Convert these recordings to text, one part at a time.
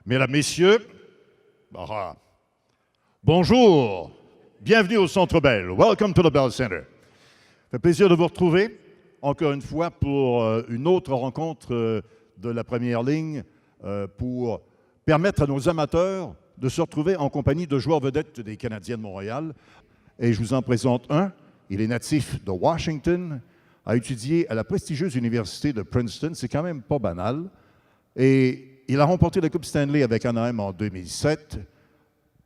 Mesdames, Messieurs, bonjour, bienvenue au Centre Bell. Welcome to the Bell Center. Ça fait plaisir de vous retrouver, encore une fois, pour une autre rencontre de la Première Ligne pour permettre à nos amateurs de se retrouver en compagnie de joueurs vedettes des Canadiens de Montréal. Et je vous en présente un. Il est natif de Washington, a étudié à la prestigieuse université de Princeton. C'est quand même pas banal. Et il a remporté la Coupe Stanley avec Anaheim en 2007.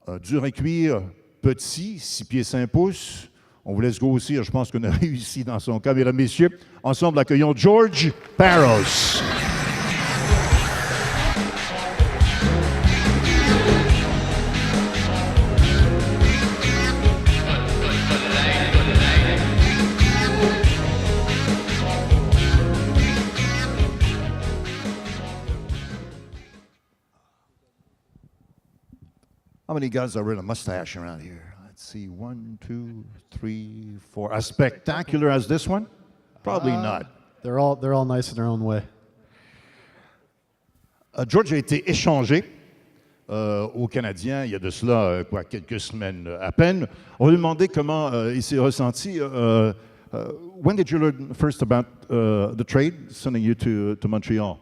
Un dur à cuire, petit, 6 pieds 5 pouces. On vous laisse grossir, je pense qu'on a réussi dans son cas. Mesdames, Messieurs, ensemble, accueillons Geoff Parros. How many guys are in a mustache around here? Let's see, 1, 2, 3, 4. As spectacular as this one? Probably not. They're all nice in their own way. George a été échangé aux Canadiens il y a de cela quelques semaines à peine. On lui a demandé comment il s'est ressenti. When did you learn first about the trade sending you to Montreal?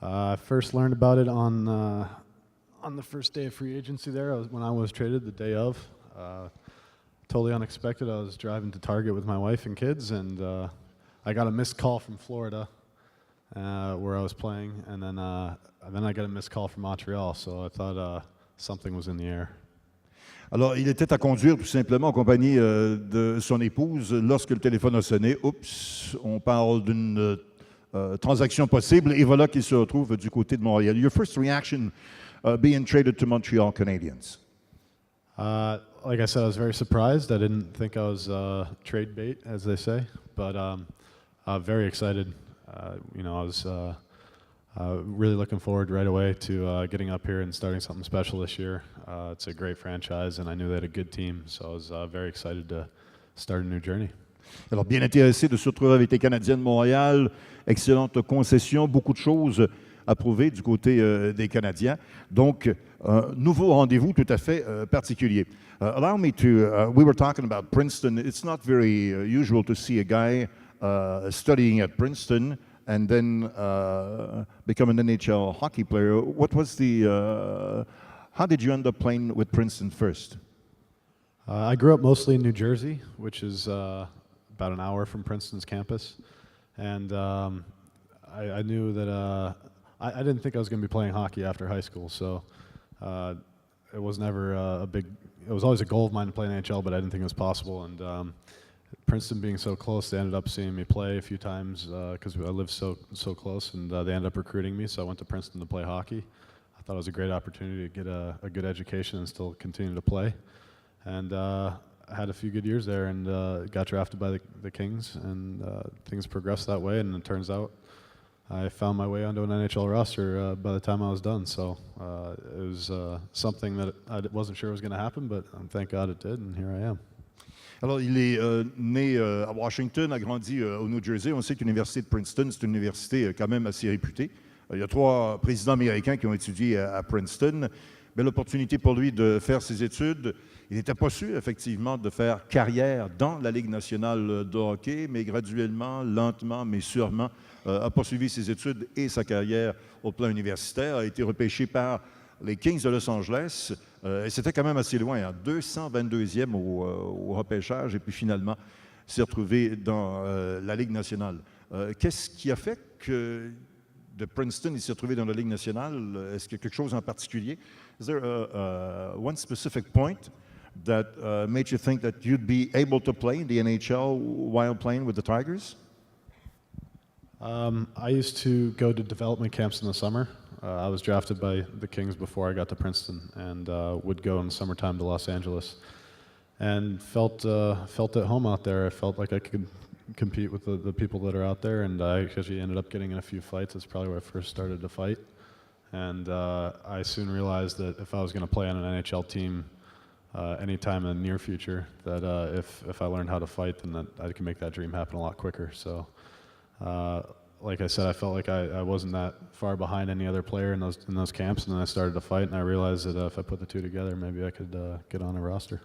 I first learned about it on the first day of free agency there, when I was traded, the day of. Totally unexpected. I was driving to Target with my wife and kids, and I got a missed call from Florida, where I was playing, and then I got a missed call from Montreal, so I thought something was in the air. Alors, il était à conduire tout simplement en compagnie de son épouse. Lorsque le téléphone a sonné, oups, on parle d'une transaction possible, et voilà qu'il se retrouve du côté de Montréal. Your first reaction being traded to Montreal Canadiens? Like I said, I was very surprised. I didn't think I was trade bait, as they say, but very excited. I was really looking forward right away to getting up here and starting something special this year. It's a great franchise, and I knew they had a good team, so I was very excited to start a new journey. Alors, bien intéressé de se retrouver avec les Canadiens de Montréal. Excellente concession, beaucoup de choses à prouver du côté des Canadiens. Donc, un nouveau rendez-vous tout à fait particulier. Allow me to, we were talking about Princeton. It's not very usual to see a guy studying at Princeton and then become an NHL hockey player. What was how did you end up playing with Princeton first? I grew up mostly in New Jersey, which is about an hour from Princeton's campus. And I knew that I didn't think I was going to be playing hockey after high school, so it was never it was always a goal of mine to play in the NHL, but I didn't think it was possible. And Princeton being so close, they ended up seeing me play a few times because I lived so close, and they ended up recruiting me, so I went to Princeton to play hockey. I thought it was a great opportunity to get a good education and still continue to play. And I had a few good years there, and got drafted by the Kings, and things progressed that way, and it turns out I found my way onto an NHL roster by the time I was done. So it was something that I wasn't sure was going to happen, but thank God it did, and here I am. Alors, il est né à Washington, a grandi au New Jersey. On sait que l'université de Princeton, c'est une université quand même assez réputée. Il y a 3 présidents américains qui ont étudié à Princeton. Belle opportunité pour lui de faire ses études. Il n'était pas sûr, effectivement, de faire carrière dans la Ligue nationale de hockey, mais graduellement, lentement, mais sûrement, a poursuivi ses études et sa carrière au plan universitaire, a été repêché par les Kings de Los Angeles, et c'était quand même assez loin, 222e au repêchage, et puis finalement, s'est retrouvé dans la Ligue nationale. Qu'est-ce qui a fait que de Princeton, il s'est retrouvé dans la Ligue nationale? Est-ce qu'il y a quelque chose en particulier? Is there one specific point that made you think that you'd be able to play in the NHL while playing with the Tigers? I used to go to development camps in the summer. I was drafted by the Kings before I got to Princeton, and would go in the summertime to Los Angeles, and felt at home out there. I felt like I could compete with the people that are out there, and I actually ended up getting in a few fights. That's probably where I first started to fight, and I soon realized that if I was going to play on an NHL team anytime in the near future, that if I learned how to fight, then that I could make that dream happen a lot quicker. So like I said, I felt like I wasn't that far behind any other player in those camps, and then I started to fight, and I realized that if I put the two together, maybe I could get on a roster.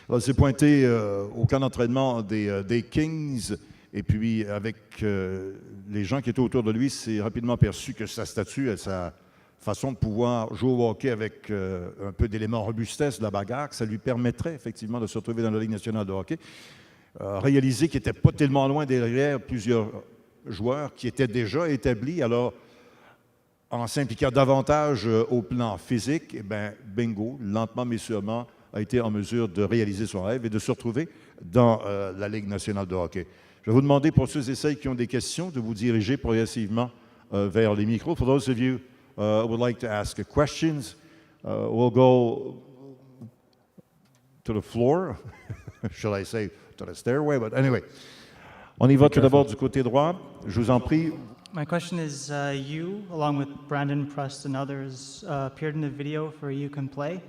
Alors, il s'est pointé au camp d'entraînement des Kings, et puis avec les gens qui étaient autour de lui, s'est rapidement aperçu que sa stature et sa façon de pouvoir jouer au hockey avec un peu d'éléments robustesse de la bagarre, que ça lui permettrait effectivement de se retrouver dans la Ligue nationale de hockey. Réaliser qu'il n'était pas tellement loin derrière plusieurs joueurs qui étaient déjà établis. Alors, en s'impliquant davantage au plan physique, eh bien, bingo, lentement mais sûrement, a été en mesure de réaliser son rêve et de se retrouver dans la Ligue nationale de hockey. Je vais vous demander, pour ceux et celles qui ont des questions, de vous diriger progressivement vers les micros. For those of you who would like to ask questions, we'll go to the floor. Should I say to the stairway? But anyway, on y va tout d'abord du côté droit. Je vous en prie. My question is, you, along with Brandon Prust and others, appeared in a video for You Can Play,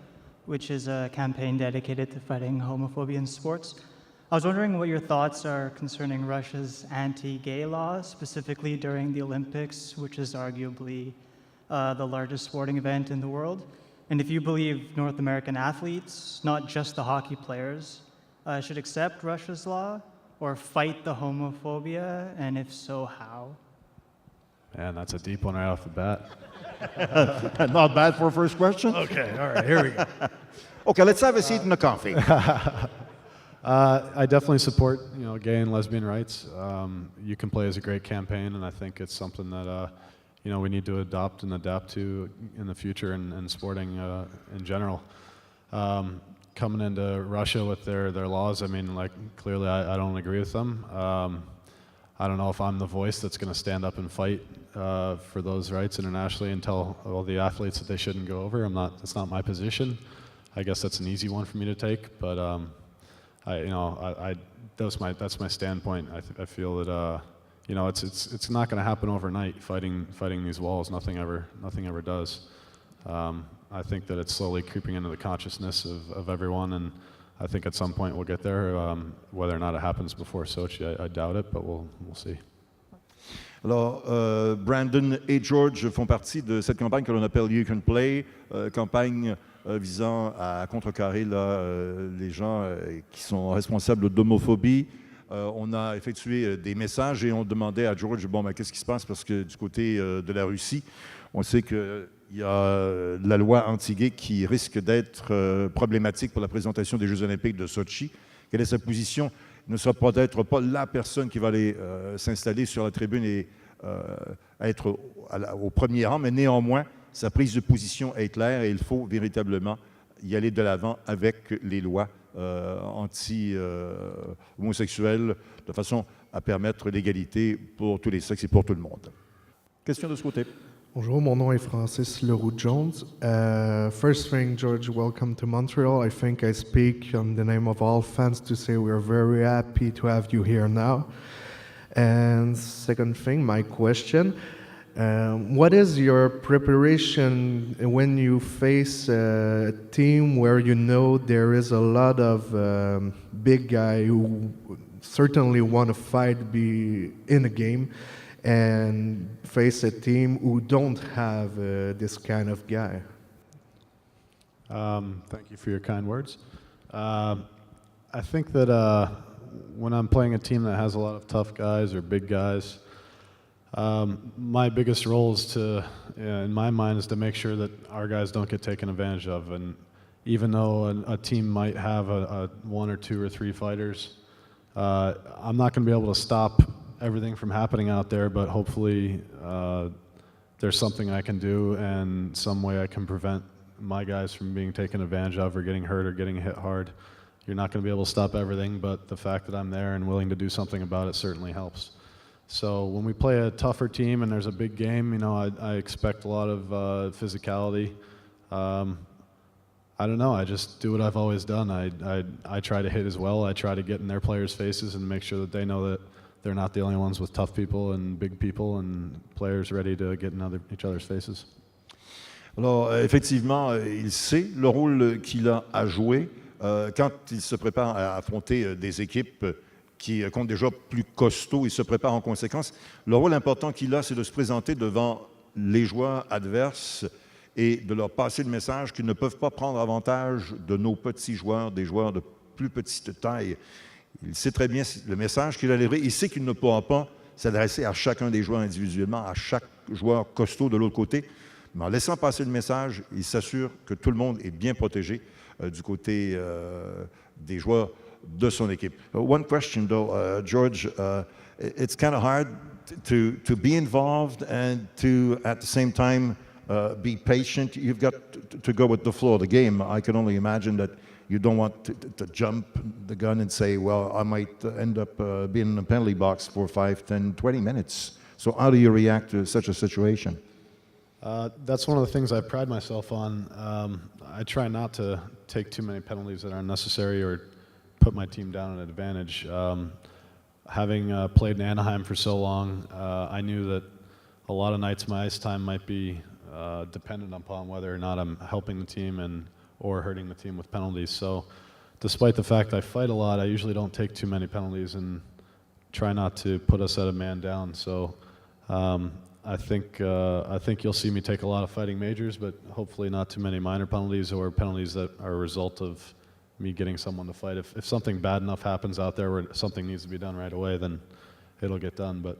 which is a campaign dedicated to fighting homophobia in sports. I was wondering what your thoughts are concerning Russia's anti-gay laws, specifically during the Olympics, which is arguably the largest sporting event in the world. And if you believe North American athletes, not just the hockey players, should accept Russia's law or fight the homophobia, and if so, how? Man, that's a deep one right off the bat. Not bad for a first question. Okay, all right, here we go. Okay, let's have a seat and a coffee. I definitely support, gay and lesbian rights. You Can Play is a great campaign, and I think it's something that we need to adopt and adapt to in the future in sporting in general. Coming into Russia with their laws, I mean, like, clearly I don't agree with them. I don't know if I'm the voice that's going to stand up and fight for those rights internationally and tell all the athletes that they shouldn't go over. That's not my position. I guess that's an easy one for me to take, but that's my standpoint. I feel that it's not going to happen overnight. Fighting these walls, nothing ever does. I think that it's slowly creeping into the consciousness of everyone, and I think at some point we'll get there. Whether or not it happens before Sochi, I doubt it, but we'll see. Alors, Brandon et George font partie de cette campagne que l'on appelle You Can Play, campagne visant à contrecarrer les gens qui sont responsables d'homophobie. On a effectué des messages et on demandait à George, qu'est-ce qui se passe? Parce que du côté de la Russie, on sait qu'il y a la loi anti-gay qui risque d'être problématique pour la présentation des Jeux olympiques de Sochi. Quelle est sa position? Il ne sera peut-être pas la personne qui va aller s'installer sur la tribune et être au premier rang, mais néanmoins, sa prise de position est claire et il faut véritablement y aller de l'avant avec les lois anti-homosexuelles de façon à permettre l'égalité pour tous les sexes et pour tout le monde. Question de ce côté. Bonjour, mon nom est Francis Leroux-Jones. First thing, George, welcome to Montreal. I think I speak on the name of all fans to say we are very happy to have you here now. And second thing, my question, what is your preparation when you face a team where you know there is a lot of big guys who certainly want to fight, be in a game, and face a team who don't have this kind of guy? Thank you for your kind words. I think that when I'm playing a team that has a lot of tough guys or big guys, my biggest role is in my mind, is to make sure that our guys don't get taken advantage of. And even though a team might have a one or two or three fighters, I'm not going to be able to stop everything from happening out there, but hopefully there's something I can do and some way I can prevent my guys from being taken advantage of or getting hurt or getting hit hard. You're not going to be able to stop everything, but the fact that I'm there and willing to do something about it certainly helps. So when we play a tougher team and there's a big game, I expect a lot of physicality. I don't know, I just do what I've always done. I try to hit as well. I try to get in their players' faces and make sure that they know that they're not the only ones with tough people and big people and players ready to get in each other's faces. Alors, effectivement, il sait le rôle qu'il a à jouer quand il se prépare à affronter des équipes qui compte déjà plus costaud, il se prépare en conséquence. Le rôle important qu'il a, c'est de se présenter devant les joueurs adverses et de leur passer le message qu'ils ne peuvent pas prendre avantage de nos petits joueurs, des joueurs de plus petite taille. Il sait très bien le message qu'il a livré. Il sait qu'il ne pourra pas s'adresser à chacun des joueurs individuellement, à chaque joueur costaud de l'autre côté. Mais en laissant passer le message, il s'assure que tout le monde est bien protégé du côté des joueurs de son équipe. One question though, George, it's kind of hard to be involved and to at the same time be patient. You've got to go with the flow of the game. I can only imagine that you don't want to jump the gun and say, well, I might end up being in a penalty box for 5, 10, 20 minutes. So how do you react to such a situation? That's one of the things I pride myself on. I try not to take too many penalties that aren't necessary or put my team down at an advantage. Having played in Anaheim for so long, I knew that a lot of nights my ice time might be dependent upon whether or not I'm helping the team or hurting the team with penalties. So despite the fact I fight a lot, I usually don't take too many penalties and try not to put us at a man down. So I think you'll see me take a lot of fighting majors, but hopefully not too many minor penalties or penalties that are a result of me getting someone to fight. If something bad enough happens out there where something needs to be done right away, then it'll get done. But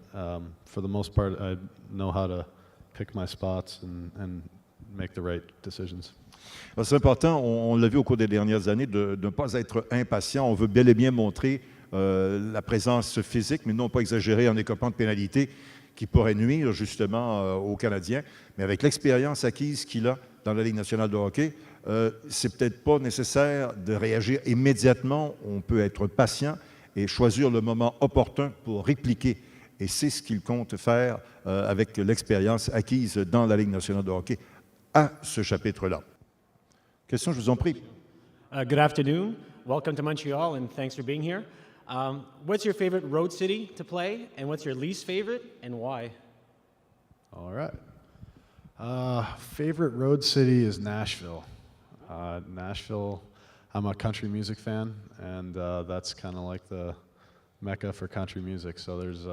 for the most part, I know how to pick my spots and make the right decisions. C'est important, on l'a vu au cours des dernières années, de ne pas être impatient. On veut bel et bien montrer la présence physique, mais non pas exagérer en écopant de pénalités qui pourraient nuire justement aux Canadiens. Mais avec l'expérience acquise qu'il a dans la Ligue nationale de hockey, c'est peut-être pas nécessaire de réagir immédiatement. On peut être patient et choisir le moment opportun pour répliquer. Et c'est ce qu'il compte faire avec l'expérience acquise dans la Ligue nationale de hockey à ce chapitre-là. Question, je vous en prie. Good afternoon. Welcome to Montreal, and thanks for being here. What's your favorite road city to play, and what's your least favorite, and why? All right. Favorite road city is Nashville. Nashville, I'm a country music fan, and that's kind of like the mecca for country music. So there's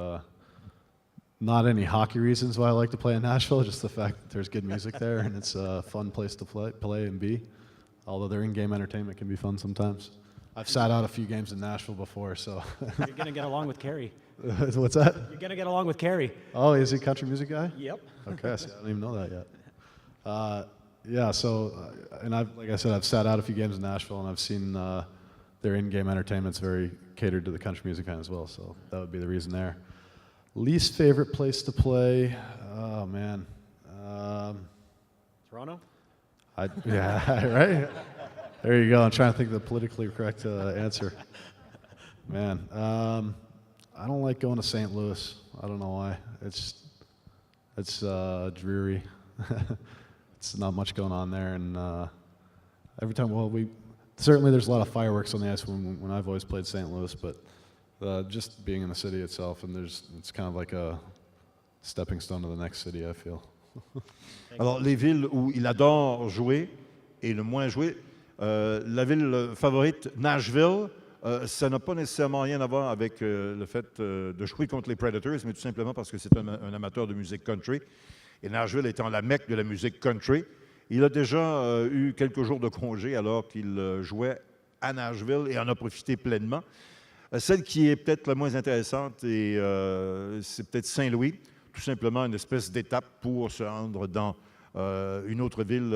not any hockey reasons why I like to play in Nashville, just the fact that there's good music there, and it's a fun place to play and be. Although their in-game entertainment can be fun sometimes. I've sat out a few games in Nashville before, so. You're going to get along with Carrie. What's that? You're going to get along with Carrie. Oh, is he a country music guy? Yep. Okay, so I don't even know that yet. Yeah, so, and like I said, I've sat out a few games in Nashville, and I've seen their in-game entertainment's very catered to the country music fan as well, so that would be the reason there. Least favorite place to play? Oh, man. Toronto? Yeah, right? There you go. I'm trying to think of the politically correct answer. Man, I don't like going to St. Louis. I don't know why. It's dreary. It's not much going on there, and every time, certainly there's a lot of fireworks on the ice when I've always played St. Louis, but just being in the city itself, and it's kind of like a stepping stone to the next city, I feel. Alors, les villes où il adore jouer et le moins jouer, la ville favorite, Nashville, ça n'a pas nécessairement rien à voir avec le fait de jouer contre les Predators, mais tout simplement parce que c'est un amateur de musique country. Et Nashville étant la mecque de la musique country, il a déjà eu quelques jours de congé alors qu'il jouait à Nashville et en a profité pleinement. Celle qui est peut-être la moins intéressante, c'est peut-être Saint-Louis, tout simplement une espèce d'étape pour se rendre dans une autre ville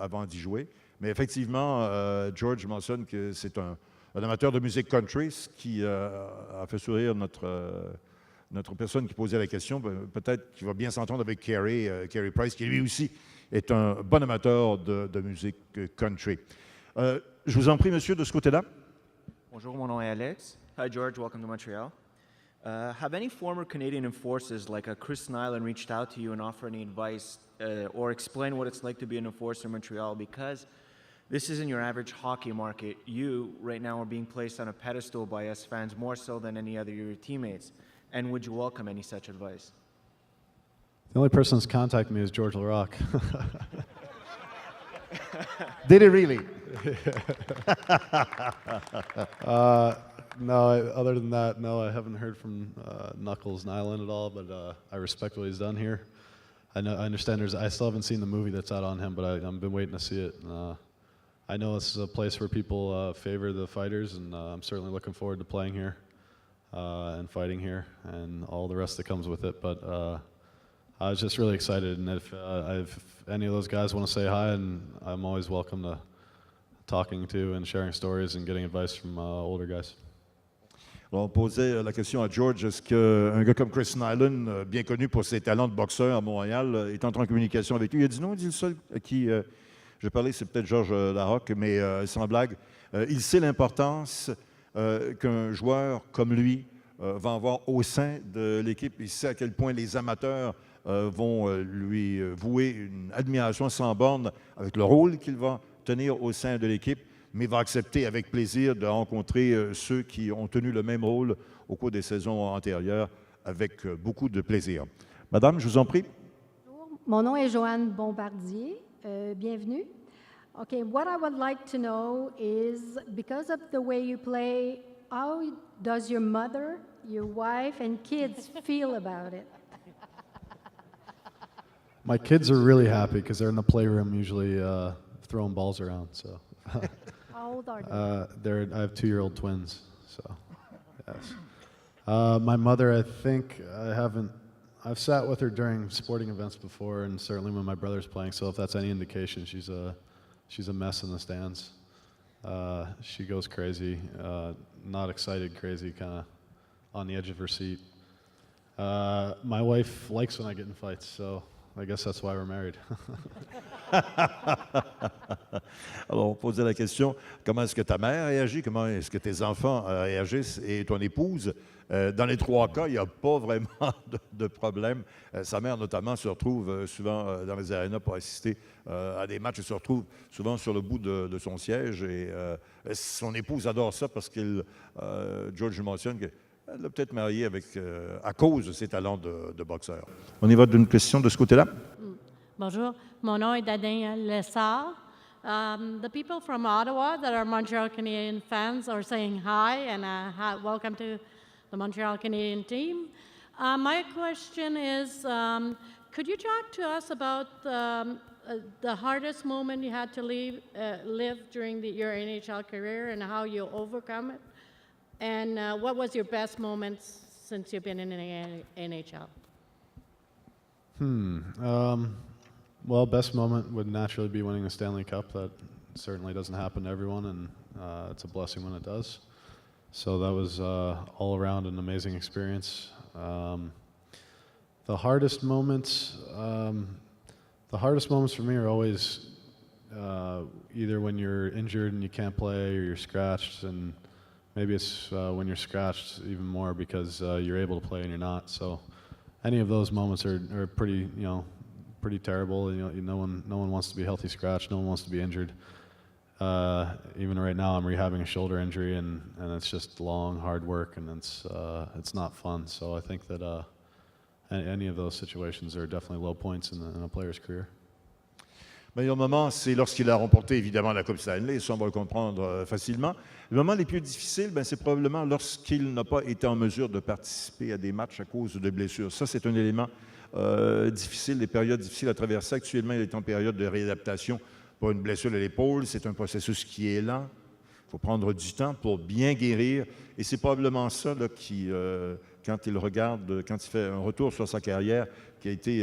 avant d'y jouer. Mais effectivement, Geoff Molson, c'est un amateur de musique country, ce qui a fait sourire notre personne qui posait la question. Peut-être qu'il va bien s'entendre avec Carey Price, qui lui aussi est un bon amateur de musique country. Je vous en prie, monsieur, de ce côté-là. Bonjour, mon nom est Alex. Hi, George. Welcome to Montreal. Have any former Canadian enforcers like Chris Nyland reached out to you and offer any advice or explain what it's like to be an enforcer in Montreal? Because this isn't your average hockey market. You, right now, are being placed on a pedestal by us fans more so than any other of your teammates. And would you welcome any such advice? The only person that's contacted me is George LaRocque. Did he really? No, other than that, no, I haven't heard from Knuckles Nyland at all, but I respect what he's done here. I understand I still haven't seen the movie that's out on him, but I've been waiting to see it. I know this is a place where people favor the fighters, and I'm certainly looking forward to playing here and fighting here and all the rest that comes with it. But I was just really excited, and if any of those guys want to say hi, and I'm always welcome to talking to and sharing stories and getting advice from older guys. Alors, on posait la question à George, est-ce qu'un gars comme Chris Nyland, bien connu pour ses talents de boxeur à Montréal, est entré en communication avec lui? Il a dit non, il dit le seul à qui j'ai parlé, c'est peut-être Georges Larocque, mais sans blague, il sait l'importance qu'un joueur comme lui va avoir au sein de l'équipe. Il sait à quel point les amateurs vont lui vouer une admiration sans borne avec le rôle qu'il va tenir au sein de l'équipe, mais va accepter avec plaisir de rencontrer ceux qui ont tenu le même rôle au cours des saisons antérieures avec beaucoup de plaisir. Madame, je vous en prie. Bonjour, mon nom est Joanne Bombardier. Bienvenue. Okay, what I would like to know is, because of the way you play, how does your mother, your wife, and kids feel about it? My kids are really happy because they're in the playroom usually throwing balls around. So. How old are they? I have 2-year-old twins, so yes. My mother, I think I've sat with her during sporting events before, and certainly when my brother's playing. So if that's any indication, she's a mess in the stands. She goes crazy, not excited, crazy, kind of on the edge of her seat. My wife likes when I get in fights, so I guess that's why we're married. Alors, on posait la question, comment est-ce que ta mère réagit, comment est-ce que tes enfants réagissent et ton épouse? Dans les 3 cas, il n'y a pas vraiment de problème. Sa mère, notamment, se retrouve souvent dans les arénas pour assister à des matchs. Elle se retrouve souvent sur le bout de son siège. Et son épouse adore ça parce que Geoff Molson, elle l'a peut-être marié à cause de ses talents de boxeur. On y va d'une question de ce côté-là. Bonjour, mon nom est Dadin Lessard. The people from Ottawa that are Montreal Canadian fans are saying hi and welcome to the Montreal Canadian team. My question is, could you talk to us about the hardest moment you had to live during your NHL career and how you overcome it? And what was your best moment since you've been in the NHL? Well, best moment would naturally be winning the Stanley Cup. That certainly doesn't happen to everyone, and it's a blessing when it does. So that was all around an amazing experience. The hardest moments for me are always either when you're injured and you can't play, or you're scratched, and maybe it's when you're scratched even more because you're able to play and you're not. So any of those moments are pretty, pretty terrible. No one wants to be healthy scratched. No one wants to be injured. Even right now, I'm rehabbing a shoulder injury, and it's just long, hard work, and it's not fun. So I think that any of those situations are definitely low points in a player's career. Le meilleur moment, c'est lorsqu'il a remporté évidemment la Coupe Stanley, ça on va le comprendre facilement. Le moment les plus difficiles, c'est probablement lorsqu'il n'a pas été en mesure de participer à des matchs à cause de blessures. Ça, c'est un élément difficile, des périodes difficiles à traverser. Actuellement, il est en période de réadaptation pour une blessure à l'épaule. C'est un processus qui est lent. Il faut prendre du temps pour bien guérir. Et c'est probablement ça là, qui, quand il fait un retour sur sa carrière, qui a été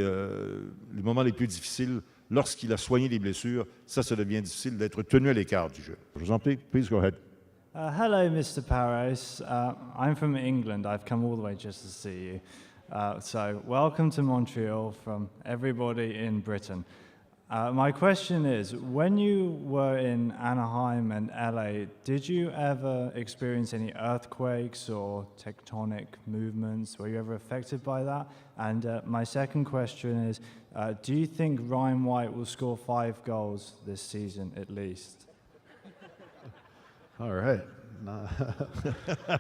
les moments les plus difficiles. Lorsqu'il a soigné les blessures, ça devient difficile d'être tenu à l'écart du jeu. Je vous en prie, please go ahead. Hello, Mr. Parros. I'm from England. I've come all the way just to see you. So welcome to Montreal from everybody in Britain. My question is, when you were in Anaheim and LA, did you ever experience any earthquakes or tectonic movements? Were you ever affected by that? And my second question is, do you think Ryan White will score 5 goals this season at least? All right.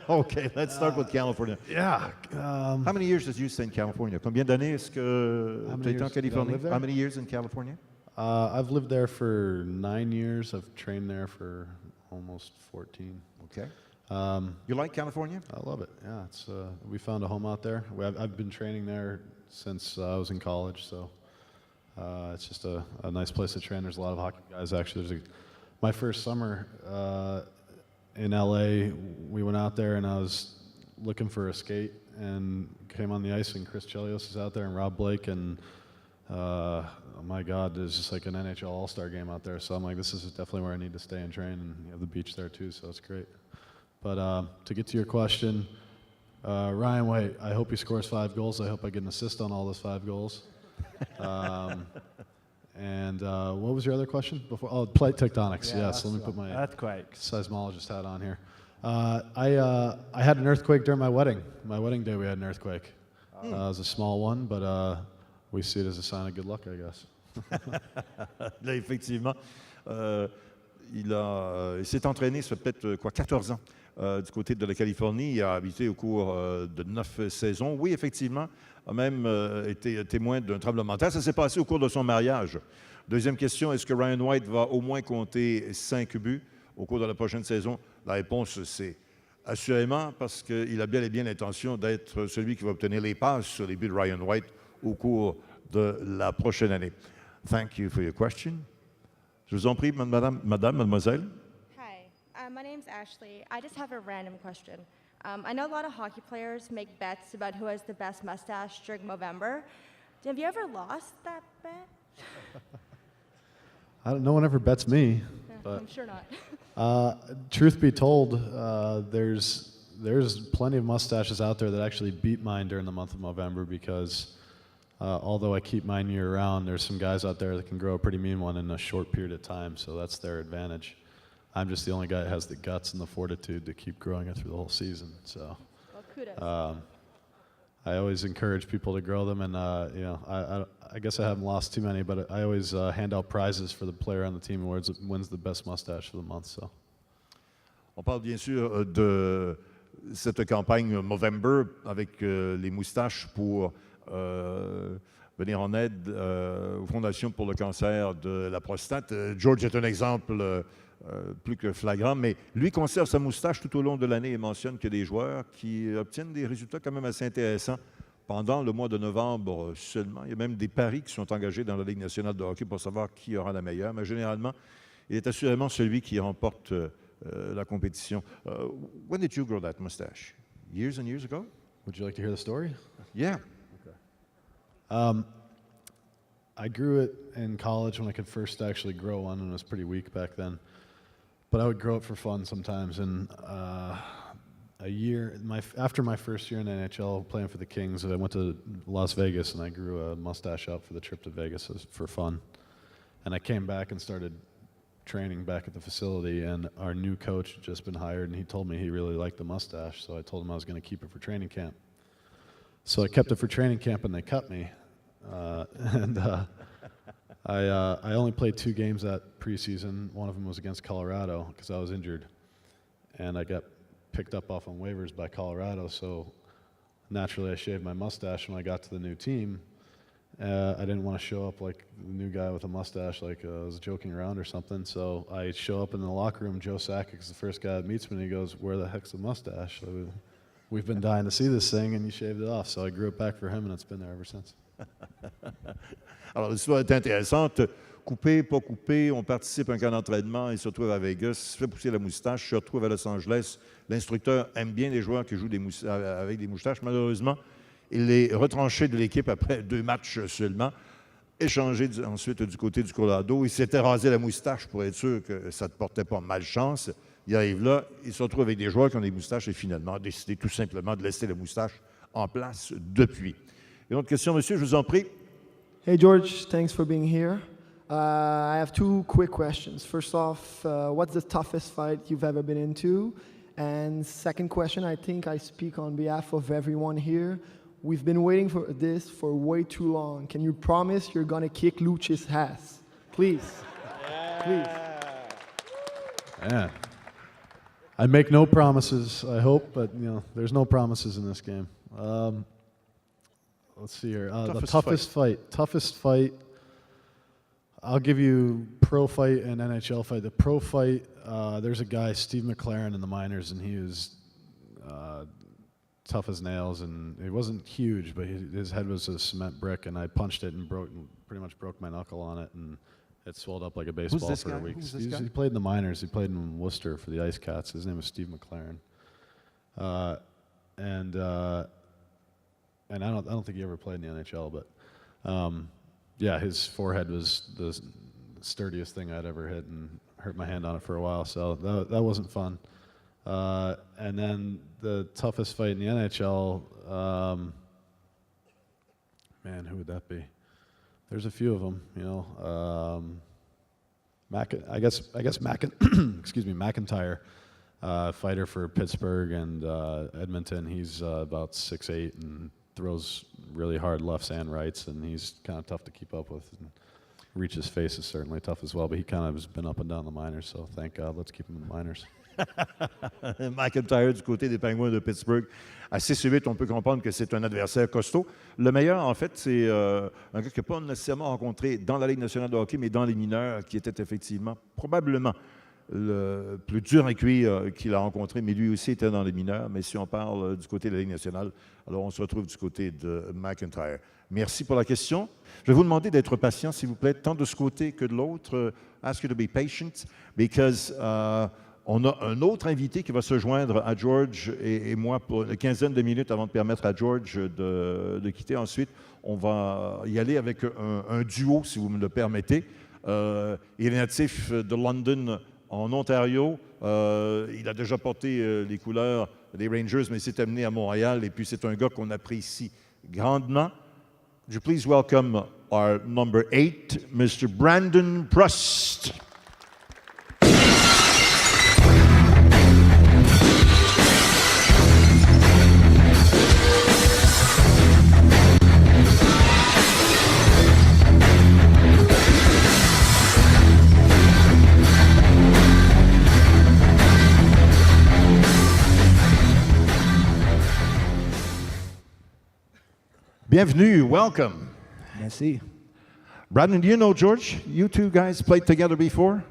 Okay, let's start with California. Yeah. How many years did you stay in California? Combien d'années est-ce que tu as été en Californie? How many years in California? I've lived there for 9 years. I've trained there for almost 14. Okay. You like California? I love it. Yeah, it's we found a home out there. I've been training there since I was in college, so it's just a nice place to train. There's a lot of hockey guys. Actually, my first summer in LA, we went out there and I was looking for a skate and came on the ice, and Chris Chelios is out there and Rob Blake, and oh my God, there's just like an NHL All-Star game out there. So I'm like, this is definitely where I need to stay and train, and you have the beach there too, so it's great. But to get to your question, Ryan White, I hope he scores 5 goals. I hope I get an assist on all those 5 goals. And what was your other question before? Oh, plate tectonics. Yeah, yes, let me put my earthquakes. seismologist hat on here. I had an earthquake during my wedding. My wedding day, we had an earthquake. It was a small one, but we see it as a sign of good luck, I guess. Là, effectivement, il s'est entraîné, ça fait peut-être 14 ans, du côté de la Californie. Il a habité au cours de 9 saisons. Oui, effectivement, a même été témoin d'un tremblement de terre. Ça s'est passé au cours de son mariage. Deuxième question, est-ce que Ryan White va au moins compter 5 buts au cours de la prochaine saison? La réponse, c'est assurément, parce qu'il a bien et bien l'intention d'être celui qui va obtenir les passes sur les buts de Ryan White au cours de la prochaine année. Thank you for your question. Je vous en prie, mademoiselle. Hi, my name's Ashley. I just have a random question. I know a lot of hockey players make bets about who has the best mustache during November. Have you ever lost that bet? No one ever bets me. But, I'm sure not. truth be told, there's plenty of mustaches out there that actually beat mine during the month of November, because although I keep mine year-round, there's some guys out there that can grow a pretty mean one in a short period of time, so that's their advantage. I'm just the only guy that has the guts and the fortitude to keep growing it through the whole season. So, Well, kudos. I always encourage people to grow them, and I guess I haven't lost too many, but I always hand out prizes for the player on the team who wins the best mustache for the month. So. On parle bien sûr de cette campagne Movember avec les moustaches pour venir en aide aux fondations pour le cancer de la prostate. George est un exemple plus que flagrant, mais lui conserve sa moustache tout au long de l'année et mentionne qu'il y a des joueurs qui obtiennent des résultats quand même assez intéressants pendant le mois de novembre seulement. Il y a même des paris qui sont engagés dans la Ligue nationale de hockey pour savoir qui aura la meilleure, mais généralement, il est assurément celui qui remporte la compétition. When did you grow that mustache? Years and years ago? Would you like to hear the story? Yeah. I grew it in college when I could first actually grow one, and it was pretty weak back then. But I would grow it for fun sometimes. And after my first year in the NHL playing for the Kings, I went to Las Vegas and I grew a mustache out for the trip to Vegas for fun. And I came back and started training back at the facility, and our new coach had just been hired, and he told me he really liked the mustache, so I told him I was going to keep it for training camp. So I kept it for training camp, and they cut me. I only played 2 games that preseason. One of them was against Colorado because I was injured, and I got picked up off on waivers by Colorado. So naturally, I shaved my mustache when I got to the new team. I didn't want to show up like the new guy with a mustache, like I was joking around or something. So I show up in the locker room. Joe Sakic is the first guy that meets me, and he goes, "Where the heck's the mustache? We've been dying to see this thing, and you shaved it off." So I grew it back for him, and it's been there ever since. Alors, l'histoire est intéressante. Coupé, pas coupé, on participe à un camp d'entraînement, il se retrouve à Vegas, se fait pousser la moustache, se retrouve à Los Angeles. L'instructeur aime bien les joueurs qui jouent avec des moustaches. Malheureusement, il est retranché de l'équipe après 2 matchs seulement, échangé ensuite du côté du Colorado. Il s'était rasé la moustache pour être sûr que ça ne portait pas malchance. Il arrive là, il se retrouve avec des joueurs qui ont des moustaches et finalement a décidé tout simplement de laisser la moustache en place depuis. Une autre question, monsieur, je vous en prie. Hey, George, thanks for being here. I have 2 quick questions. First off, what's the toughest fight you've ever been into? And second question, I think I speak on behalf of everyone here. We've been waiting for this for way too long. Can you promise you're going to kick Luch's ass? Please. Yeah. Please. Yeah. I make no promises, I hope, but there's no promises in this game. Let's see here. The toughest fight. I'll give you pro fight and NHL fight. The pro fight, there's a guy, Steve McLaren, in the minors, and he was tough as nails, and he wasn't huge, but his head was a cement brick, and I punched it and pretty much broke my knuckle on it, and it swelled up like a baseball for a week. He played in the minors. He played in Worcester for the Ice Cats. His name was Steve McLaren, and I don't think he ever played in the NHL, but. Yeah, his forehead was the sturdiest thing I'd ever hit, and hurt my hand on it for a while, so that wasn't fun. And then the toughest fight in the NHL, man, who would that be? There's a few of them, you know. I guess excuse me, McIntyre, fighter for Pittsburgh and Edmonton. He's about 6'8" and throws really hard lefts and rights, and he's kind of tough to keep up with. And reach his face is certainly tough as well, but he kind of has been up and down the minors, so thank God. Let's keep him in the minors. McIntyre du côté des Penguins de Pittsburgh. À 6-8, on peut comprendre que c'est un adversaire costaud. Le meilleur, en fait, c'est un gars qui n'a pas nécessairement rencontré dans la Ligue nationale de hockey, mais dans les mineurs, qui était effectivement probablement le plus dur à cuire qu'il a rencontré, mais lui aussi était dans les mineurs. Mais si on parle du côté de la Ligue nationale, alors on se retrouve du côté de McIntyre. Merci pour la question. Je vais vous demander d'être patient, s'il vous plaît, tant de ce côté que de l'autre. Ask you to be patient, because on a un autre invité qui va se joindre à George et moi pour une quinzaine de minutes avant de permettre à George de quitter. Ensuite, on va y aller avec un duo, si vous me le permettez. Il est natif de London, en Ontario. Il a déjà porté les couleurs des Rangers, mais il s'est amené à Montréal. Et puis, c'est un gars qu'on apprécie grandement. Would you please welcome our number 8, Mr. Brandon Prust. Bienvenue, welcome. Merci. Brandon, do you know George? You two guys played together before?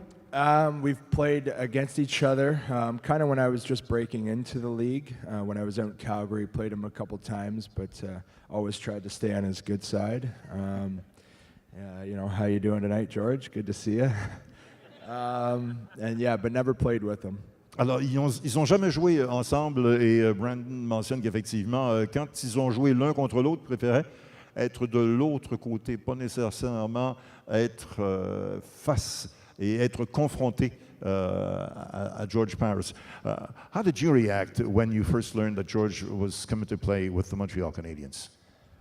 We've played against each other, kind of when I was just breaking into the league. When I was out in Calgary, played him a couple times, but always tried to stay on his good side. You know, how you doing tonight, George? Good to see you. And yeah, but never played with him. Alors, ils ont jamais joué ensemble et Brandon mentionne qu'effectivement, quand ils ont joué l'un contre l'autre, ils préféraient être de l'autre côté, pas nécessairement être face et être confronté à George Parros. How did you react when you first learned that George was coming to play with the Montreal Canadiens?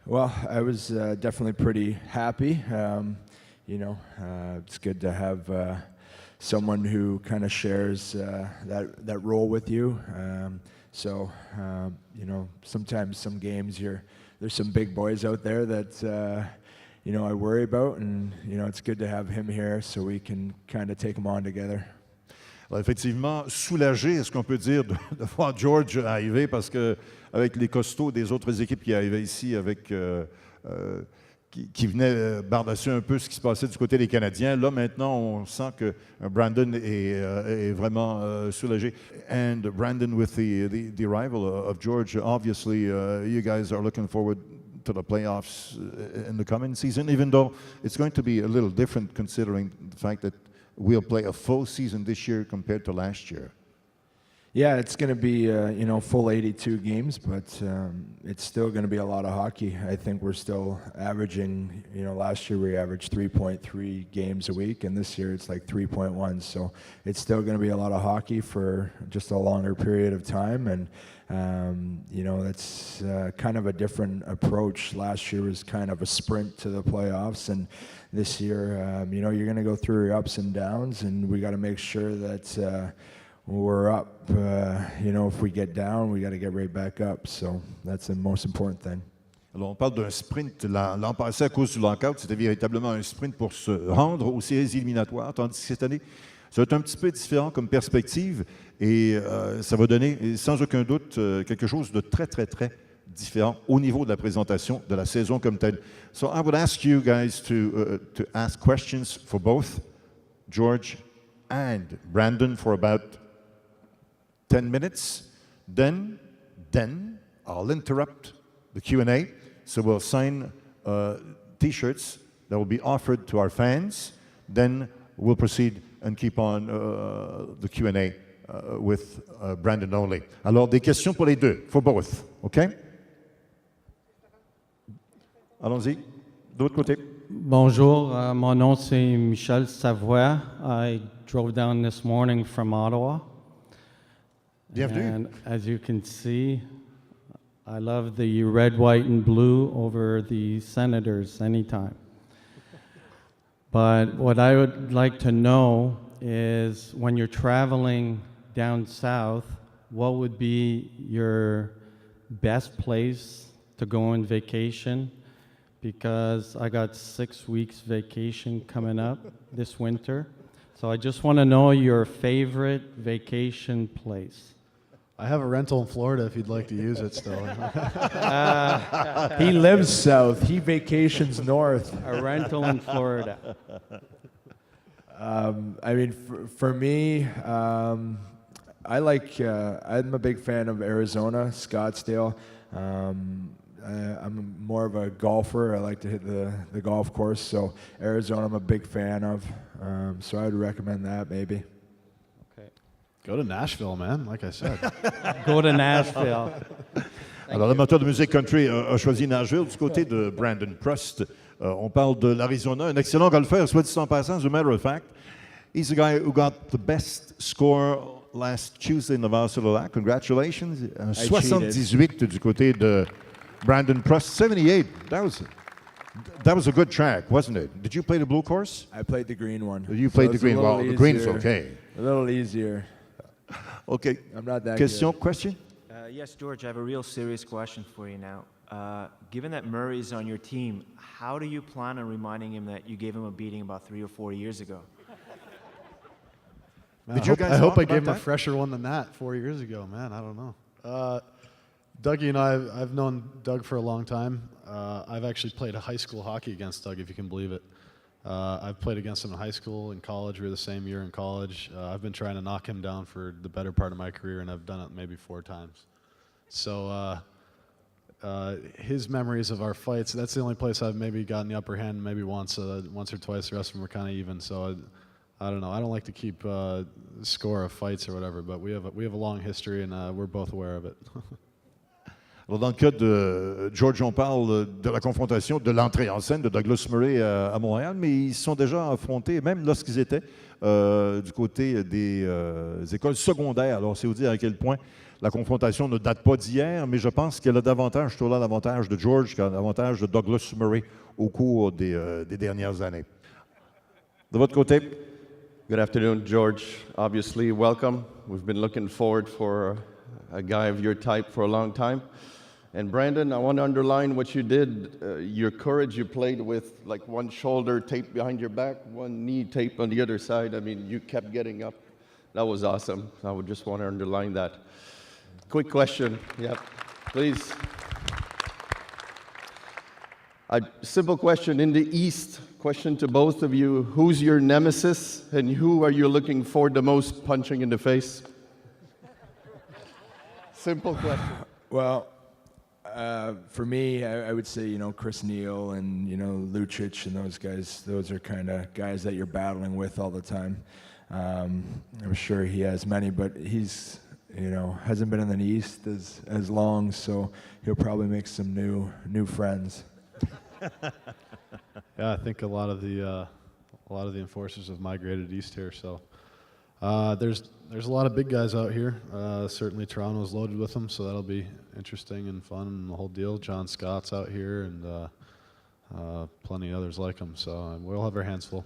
Well, I was definitely pretty happy. You know, it's good to have someone who kind of shares that role with you. So, you know, sometimes some games there's some big boys out there that, you know, I worry about, and, you know, it's good to have him here so we can kind of take them on together. Alors, effectivement, soulagé, est-ce qu'on peut dire, de voir George arriver, parce qu'avec les costauds des autres équipes qui arrivaient ici, avec qui venaient bardasser un peu ce qui se passait du côté des Canadiens, là, maintenant, on sent que Brandon est vraiment soulagé. And Brandon, with the arrival of George, obviously, you guys are looking forward to the playoffs in the coming season, even though it's going to be a little different considering the fact that we'll play a full season this year compared to last year. Yeah, it's going to be, you know, full 82 games, but it's still going to be a lot of hockey. I think we're still averaging, you know, last year we averaged 3.3 games a week, and this year it's like 3.1. So it's still going to be a lot of hockey for just a longer period of time. And, you know, that's kind of a different approach. Last year was kind of a sprint to the playoffs, and this year, you know, you're going to go through your ups and downs, and we got to make sure that we're up. You know, if we get down, we got to get right back up. So that's the most important thing. Alors, on parle d'un sprint. L'an passé, à cause du lockout, c'était véritablement un sprint pour se rendre aux séries éliminatoires, tandis que cette année, ça va être un petit peu différent comme perspective et ça va donner, sans aucun doute, quelque chose de très, très, très différent au niveau de la présentation de la saison comme telle. So I would ask you guys to ask questions for both George and Brandon for about 10 minutes. Then I'll interrupt the Q&A. So we'll sign T-shirts that will be offered to our fans. Then we'll proceed and keep on the Q&A with Brandon only. Alors, des questions pour les deux, for both, OK? Allons-y. De l'autre côté. Bonjour, mon nom c'est Michel Savoie. I drove down this morning from Ottawa. Bienvenue. And as you can see, I love the red, white, and blue over the Senators anytime. But what I would like to know is when you're traveling down south, what would be your best place to go on vacation? Because I got 6 weeks vacation coming up this winter. So I just want to know your favorite vacation place. I have a rental in Florida if you'd like to use it still. He lives south. He vacations north. A rental in Florida. I mean, for me, I'm a big fan of Arizona, Scottsdale. I'm more of a golfer. I like to hit the golf course. So Arizona, I'm a big fan of. So I would recommend that maybe. Okay. Go to Nashville, man, like I said. Go to Nashville. Alors, l'amateur de musique country a choisi Nashville du côté de Brandon Prust. On parle de l'Arizona, un excellent golfeur, soit dit en passant, as a matter of fact. He's the guy who got the best score last Tuesday in the Varsity. Congratulations. 78 du côté de Brandon Prust. 78. That was a good track, wasn't it? Did you play the blue course? I played the green one. You played the green. Well, the green's okay. A little easier. Okay. I'm not that Question? good. Question? Yes, George, I have a real serious question for you now. Given that Murray's on your team, how do you plan on reminding him that you gave him a beating about 3 or 4 years ago? Man, I hope I gave him a fresher one than that 4 years ago, man. I don't know. Dougie and I've known Doug for a long time. I've actually played high school hockey against Doug, if you can believe it. I've played against him in high school, in college. We were the same year in college. I've been trying to knock him down for the better part of my career, and I've done it maybe 4 times. So his memories of our fights, that's the only place I've maybe gotten the upper hand, maybe once or twice. The rest of them were kind of even. So I don't know. I don't like to keep score of fights or whatever, but we have a long history, and we're both aware of it. Alors, dans le cas de George, on parle de la confrontation, de l'entrée en scène de Douglas Murray à Montréal, mais ils se sont déjà affrontés, même lorsqu'ils étaient du côté des écoles secondaires. Alors, c'est vous dire à quel point la confrontation ne date pas d'hier, mais je pense qu'elle a davantage, toujours là, l'avantage de George qu'à l'avantage de Douglas Murray au cours des dernières années. De votre côté? Good afternoon, George. Obviously, welcome. We've been looking forward for a guy of your type for a long time. And Brandon, I want to underline what you did, your courage. You played with like one shoulder taped behind your back, one knee taped on the other side. I mean, you kept getting up. That was awesome. I would just want to underline that. Quick question. Yeah, please. A simple question. In the East, question to both of you. Who's your nemesis and who are you looking forward the most punching in the face? Simple question. Well, for me, I would say, Chris Neal and, Lucic and those guys. Those are kind of guys that you're battling with all the time. I'm sure he has many, but he's, hasn't been in the East as long, so he'll probably make some new friends. Yeah, I think a lot of the enforcers have migrated east here. So there's a lot of big guys out here. Certainly Toronto's loaded with them, so that'll be interesting and fun and the whole deal. John Scott's out here and plenty others like him. So we'll have our hands full.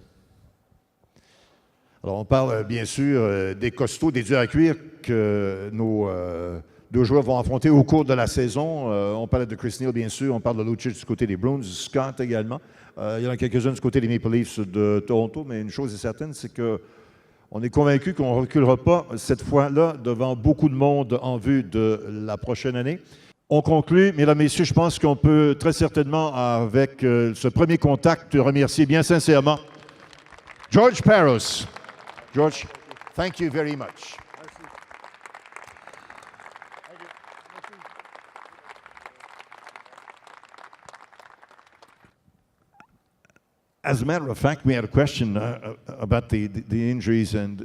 Alors, on parle bien sûr des costauds, des durs à cuire que nos deux joueurs vont affronter au cours de la saison. On parle de Chris Neal, bien sûr. On parle de Lucic du côté des Bruins, Scott également. Il y en a quelques-uns du côté des Maple Leafs de Toronto, mais une chose est certaine, c'est qu'on est convaincu qu'on ne reculera pas cette fois-là devant beaucoup de monde en vue de la prochaine année. On conclut, mesdames, messieurs, je pense qu'on peut très certainement, avec ce premier contact, remercier bien sincèrement George Parros. George, thank you very much. As a matter of fact, we had a question about the injuries and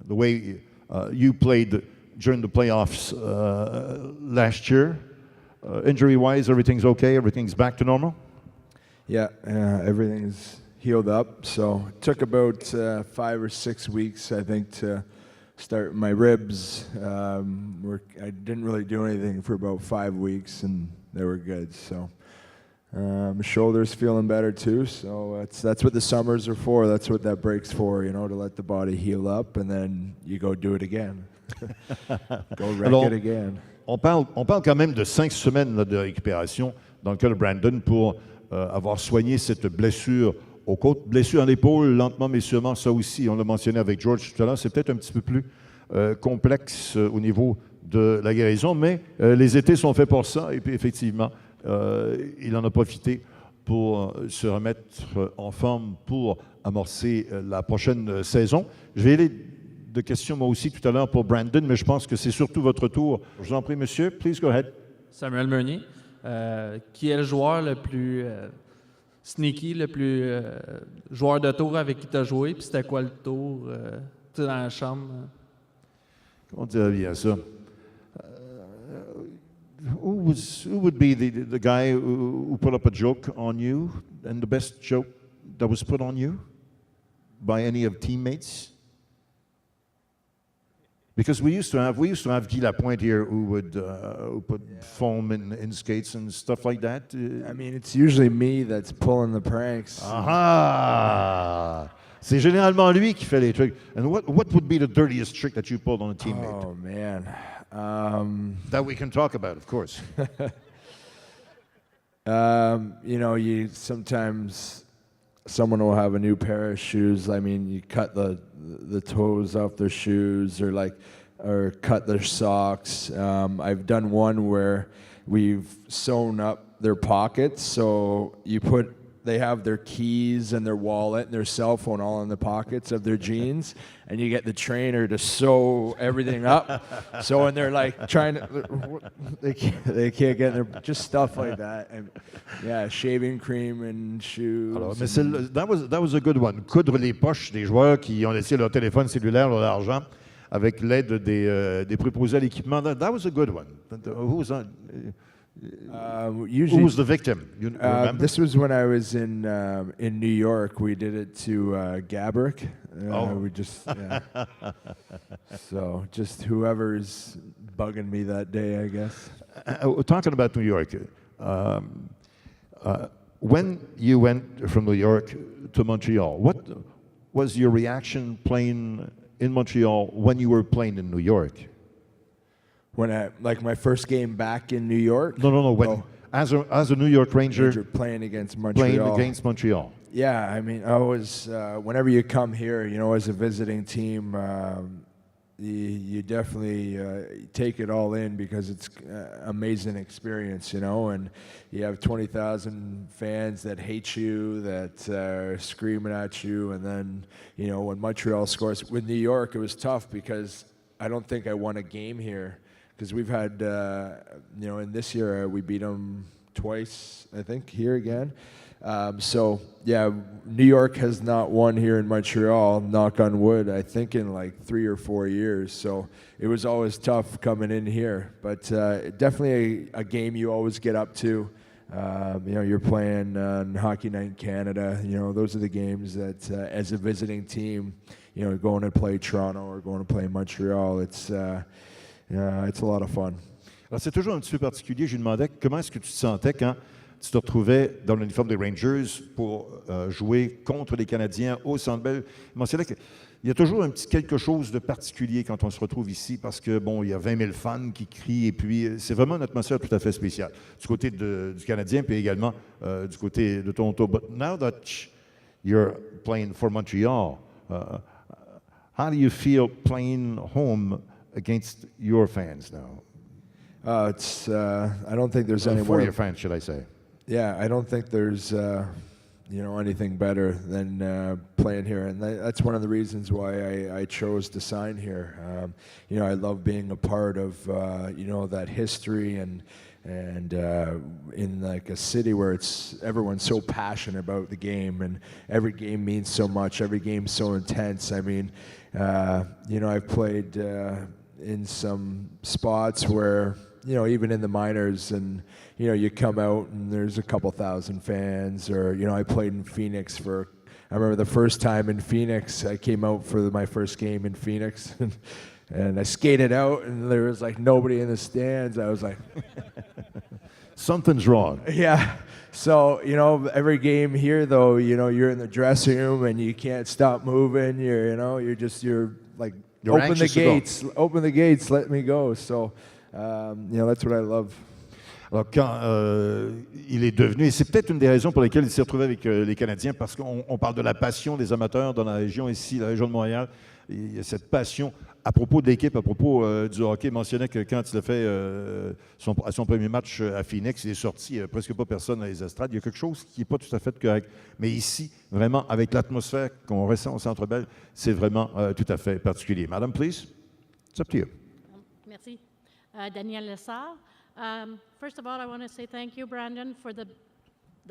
the way you played during the playoffs last year. Injury-wise, everything's okay? Everything's back to normal? Yeah, everything's healed up. So it took about 5 or 6 weeks, I think, to start my ribs. I didn't really do anything for about 5 weeks, and they were good. So shoulder's feeling better too. So that's what the summers are for. That's what that break's for, to let the body heal up, and then you go do it again. Go wreck it again. On parle quand même de 5 semaines là, de récupération dans le cas de Brandon pour avoir soigné cette blessure aux côtes, blessure à l'épaule, lentement mais sûrement, ça aussi, on l'a mentionné avec George tout à l'heure, c'est peut-être un petit peu plus complexe au niveau de la guérison, mais les étés sont faits pour ça, et puis effectivement, il en a profité pour se remettre en forme pour amorcer la prochaine saison. Je vais aller de questions moi aussi tout à l'heure pour Brandon, mais je pense que c'est surtout votre tour. Je vous en prie, monsieur. Please go ahead. Samuel Meunier. Qui est le joueur le plus sneaky, le plus joueur de tour avec qui tu as joué? Puis c'était quoi le tour dans la chambre? Comment dire bien ça? Who would be the guy who put up a joke on you, and the best joke that was put on you by any of teammates? Because we used to have Guy Lafleur here who would who put foam in skates and stuff like that. I mean, it's usually me that's pulling the pranks. Ah, c'est généralement lui qui fait les trucs. And what would be the dirtiest trick that you pulled on a teammate? Oh man, that we can talk about, of course. You sometimes. Someone will have a new pair of shoes. I mean, you cut the toes off their shoes, or cut their socks. I've done one where we've sewn up their pockets, so they have their keys and their wallet and their cell phone all in the pockets of their jeans, and you get the trainer to sew everything up. So when they're like trying to, they can't get their, just stuff like that. And yeah, shaving cream and shoes. Alors, mais that was a good one. Coudre les poches des joueurs qui ont laissé leur téléphone cellulaire, leur argent, avec l'aide des préposés à l'équipement. That was a good one. Who was on? Usually, who was the victim? You remember? This was when I was in New York. We did it to Gabrick. We just so just whoever's bugging me that day, I guess. Talking about New York, when you went from New York to Montreal, what was your reaction playing in Montreal when you were playing in New York? When my first game back in New York? No. When as a New York Ranger playing against Montreal. Yeah, I mean, I was whenever you come here, as a visiting team, you definitely take it all in because it's an amazing experience, and you have 20,000 fans that hate you, that are screaming at you, and then, when Montreal scores. With New York, it was tough because I don't think I won a game here. Because we've had, in this year, we beat them twice, I think, here again. So, yeah, New York has not won here in Montreal, knock on wood, I think in like 3 or 4 years. So it was always tough coming in here. But definitely a game you always get up to. You're playing on Hockey Night in Canada. Those are the games that, as a visiting team, going to play Toronto or going to play Montreal, it's a lot of fun. Alors, c'est toujours un petit peu particulier. Je lui demandais comment est-ce que tu te sentais quand tu te retrouvais dans l'uniforme des Rangers pour jouer contre les Canadiens au Centre Bell. Il mentionnait qu'il y a toujours un petit quelque chose de particulier quand on se retrouve ici parce que, il y a 20 000 fans qui crient et puis c'est vraiment une atmosphère tout à fait spéciale du côté du Canadien puis également du côté de Toronto. But now that you're playing for Montreal, how do you feel playing home against your fans now? It's. I don't think there's For anywhere. your fans, should I say. Yeah, I don't think there's anything better than playing here, and that's one of the reasons why I chose to sign here. I love being a part of that history and in like a city where everyone's so passionate about the game, and every game means so much. Every game's so intense. I mean, I've played in some spots where even in the minors, and you come out and there's a couple thousand fans, or I played in Phoenix I remember the first time in Phoenix, I came out for my first game in Phoenix, and I skated out, and there was like nobody in the stands. I was like, something's wrong. Yeah. So, every game here, though, you're in the dressing room and you can't stop moving. You're like, open the gates, let me go. So, that's what I love. Alors, quand il est devenu, et c'est peut-être une des raisons pour lesquelles il s'est retrouvé avec les Canadiens, parce qu'on parle de la passion des amateurs dans la région ici, la région de Montréal. Il y a cette passion à propos de l'équipe, à propos du hockey. Il mentionnait que quand il a fait à son premier match à Phoenix, il est sorti, presque pas personne dans les estrades. Il y a quelque chose qui n'est pas tout à fait correct. Mais ici, vraiment, avec l'atmosphère qu'on ressent au Centre Bell, c'est vraiment tout à fait particulier. Madame, please, it's up to you. Merci. Danielle Lessard. First of all, I want to say thank you, Brandon, for the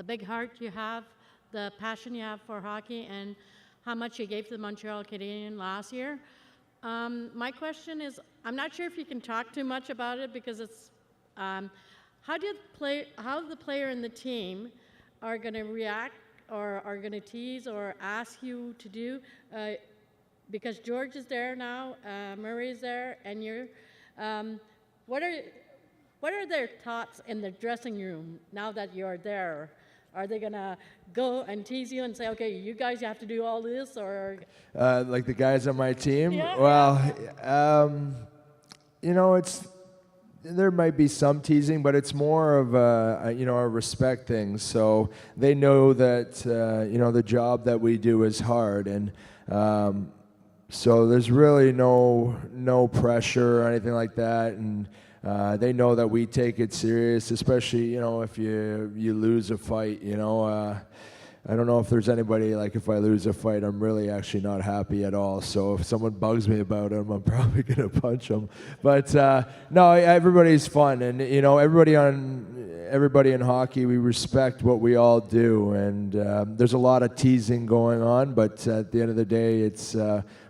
big heart you have, the passion you have for hockey, and how much you gave to the Montreal Canadiens last year. My question is, I'm not sure if you can talk too much about it, because it's how the player and the team are going to react, or are going to tease or ask you to do, because George is there now, Murray is there, and you're. What are their thoughts in the dressing room now that you're there? Are they going to go and tease you and say, okay, you guys have to do all this, or? Like the guys on my team? Yeah. Well, there might be some teasing, but it's more of a respect thing. So they know that, the job that we do is hard, and so there's really no pressure or anything like that, and they know that we take it serious, especially, if you lose a fight, I don't know if there's anybody, like, if I lose a fight, I'm really actually not happy at all. So if someone bugs me about them, I'm probably going to punch them. But, no, everybody's fun. And, everybody in hockey, we respect what we all do. And there's a lot of teasing going on. But at the end of the day, it's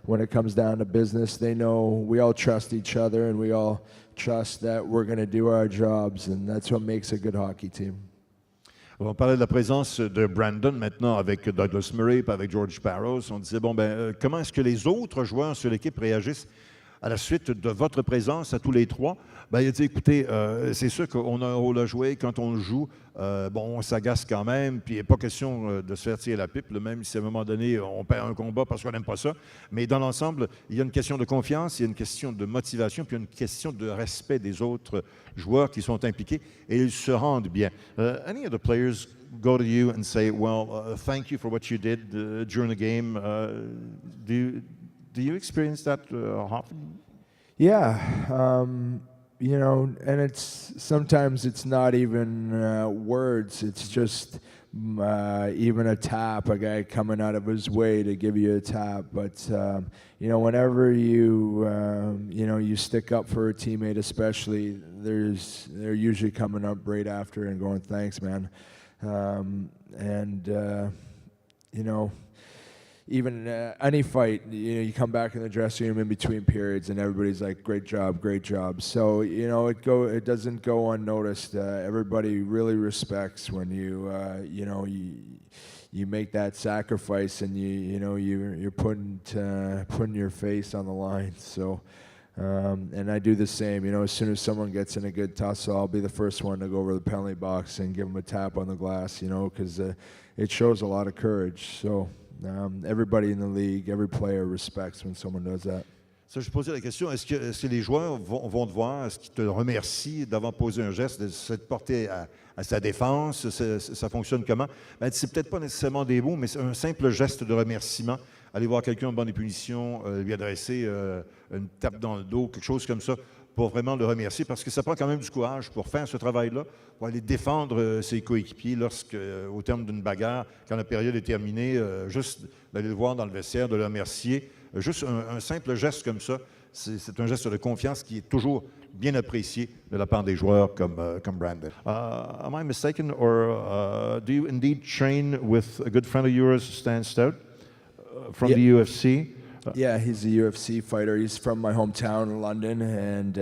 when it comes down to business, they know we all trust each other, and we all trust that we're going to do our jobs, and that's what makes a good hockey team. On parlait de la présence de Brandon maintenant avec Douglas Murray et avec George Parros. On disait, comment est-ce que les autres joueurs sur l'équipe réagissent à la suite de votre présence à tous les trois? Il a dit, écoutez, c'est sûr qu'on a un rôle à jouer. Quand on joue, on s'agace quand même. Puis il n'est pas question de se faire tirer la pipe, même si à un moment donné, on perd un combat parce qu'on n'aime pas ça. Mais dans l'ensemble, il y a une question de confiance, il y a une question de motivation, puis il y a une question de respect des autres joueurs qui sont impliqués. Et ils se rendent bien. Any of the players go to you and say, well, thank you for what you did during the game. Do you experience that often? Yeah. And it's sometimes it's not even words. It's just even a tap, a guy coming out of his way to give you a tap. But whenever you stick up for a teammate, especially, they're usually coming up right after and going, "Thanks, man." Even any fight, you come back in the dressing room in between periods, and everybody's like, "Great job, great job." So it doesn't go unnoticed. Everybody really respects when you make that sacrifice, and you're putting your face on the line. So, and I do the same. As soon as someone gets in a good tussle, I'll be the first one to go over the penalty box and give them a tap on the glass. Because it shows a lot of courage. So. Everybody in the league, every player respects when someone does that. Ça, je posais la question, est-ce que les joueurs vont te voir, est-ce qu'ils te remercient d'avoir posé un geste, de se porter à sa défense, ça fonctionne comment? C'est peut-être pas nécessairement des mots, mais c'est un simple geste de remerciement. Aller voir quelqu'un en banc des punitions, lui adresser une tape dans le dos, quelque chose comme ça, pour vraiment le remercier, parce que ça prend quand même du courage pour faire ce travail-là, pour aller défendre ses coéquipiers au terme d'une bagarre, quand la période est terminée, juste d'aller le voir dans le vestiaire, de le remercier. Juste un simple geste comme ça, c'est un geste de confiance qui est toujours bien apprécié de la part des joueurs comme Brandon. Am I mistaken, or do you indeed train with a good friend of yours, Stan Stout, from the UFC? Yeah, he's a UFC fighter. He's from my hometown in London, and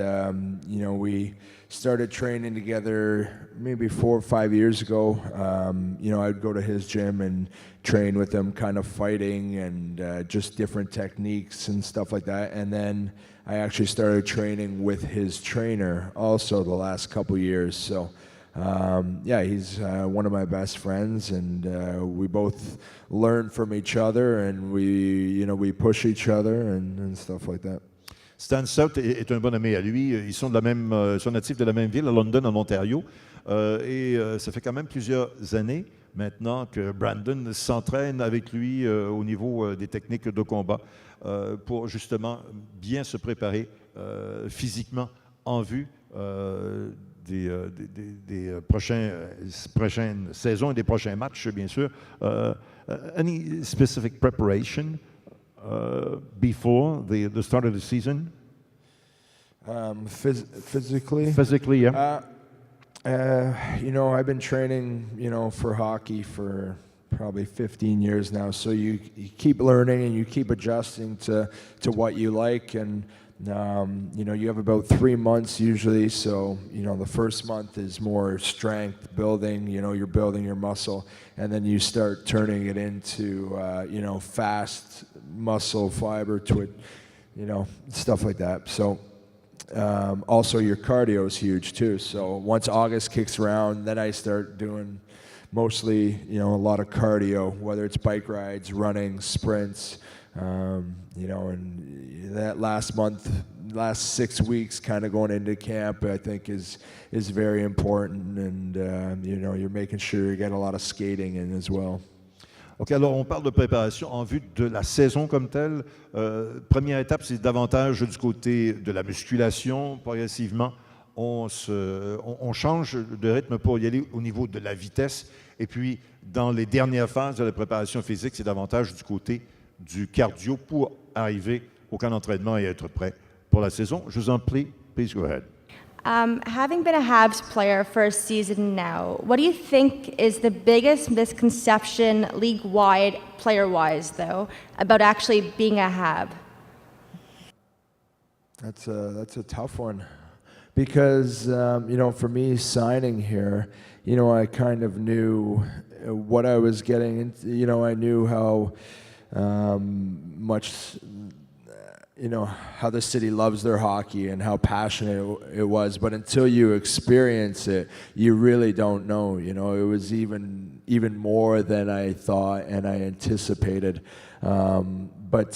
we started training together maybe 4 or 5 years ago. I'd go to his gym and train with him, kind of fighting and just different techniques and stuff like that. And then I actually started training with his trainer also the last couple years. So he's one of my best friends, and we both learn from each other, and we push each other and stuff like that. Stan Stout est un bon ami à lui. Ils sont natifs de la même ville, à London, en Ontario. Ça fait quand même plusieurs années maintenant que Brandon s'entraîne avec lui au niveau des techniques de combat pour justement bien se préparer physiquement en vue des prochaines saisons et des prochains matchs, bien sûr. Any specific preparation before the start of the season? Physically? Physically, yeah. I've been training, for hockey for probably 15 years now. So you keep learning and you keep adjusting to what you like. And, you have about 3 months usually. So, the first month is more strength building, you're building your muscle. And then you start turning it into, fast muscle fiber to it, stuff like that. So, also your cardio is huge too. So once August kicks around, then I start doing mostly, a lot of cardio, whether it's bike rides, running, sprints, and that last 6 weeks kind of going into camp, I think is very important. And, you're making sure you get a lot of skating in as well. OK, alors on parle de préparation en vue de la saison comme telle. Première étape, c'est davantage du côté de la musculation. Progressivement, on change de rythme pour y aller au niveau de la vitesse. Et puis, dans les dernières phases de la préparation physique, c'est davantage du côté du cardio pour arriver au camp d'entraînement et être prêt pour la saison. Je vous en prie, please go ahead. Having been a Habs player for a season now, what do you think is the biggest misconception league-wide, player-wise, though, about actually being a Hab? That's a tough one, because for me signing here, I kind of knew what I was getting into. I knew how much. How the city loves their hockey and how passionate it was. But until you experience it, you really don't know. It was even more than I thought and I anticipated. But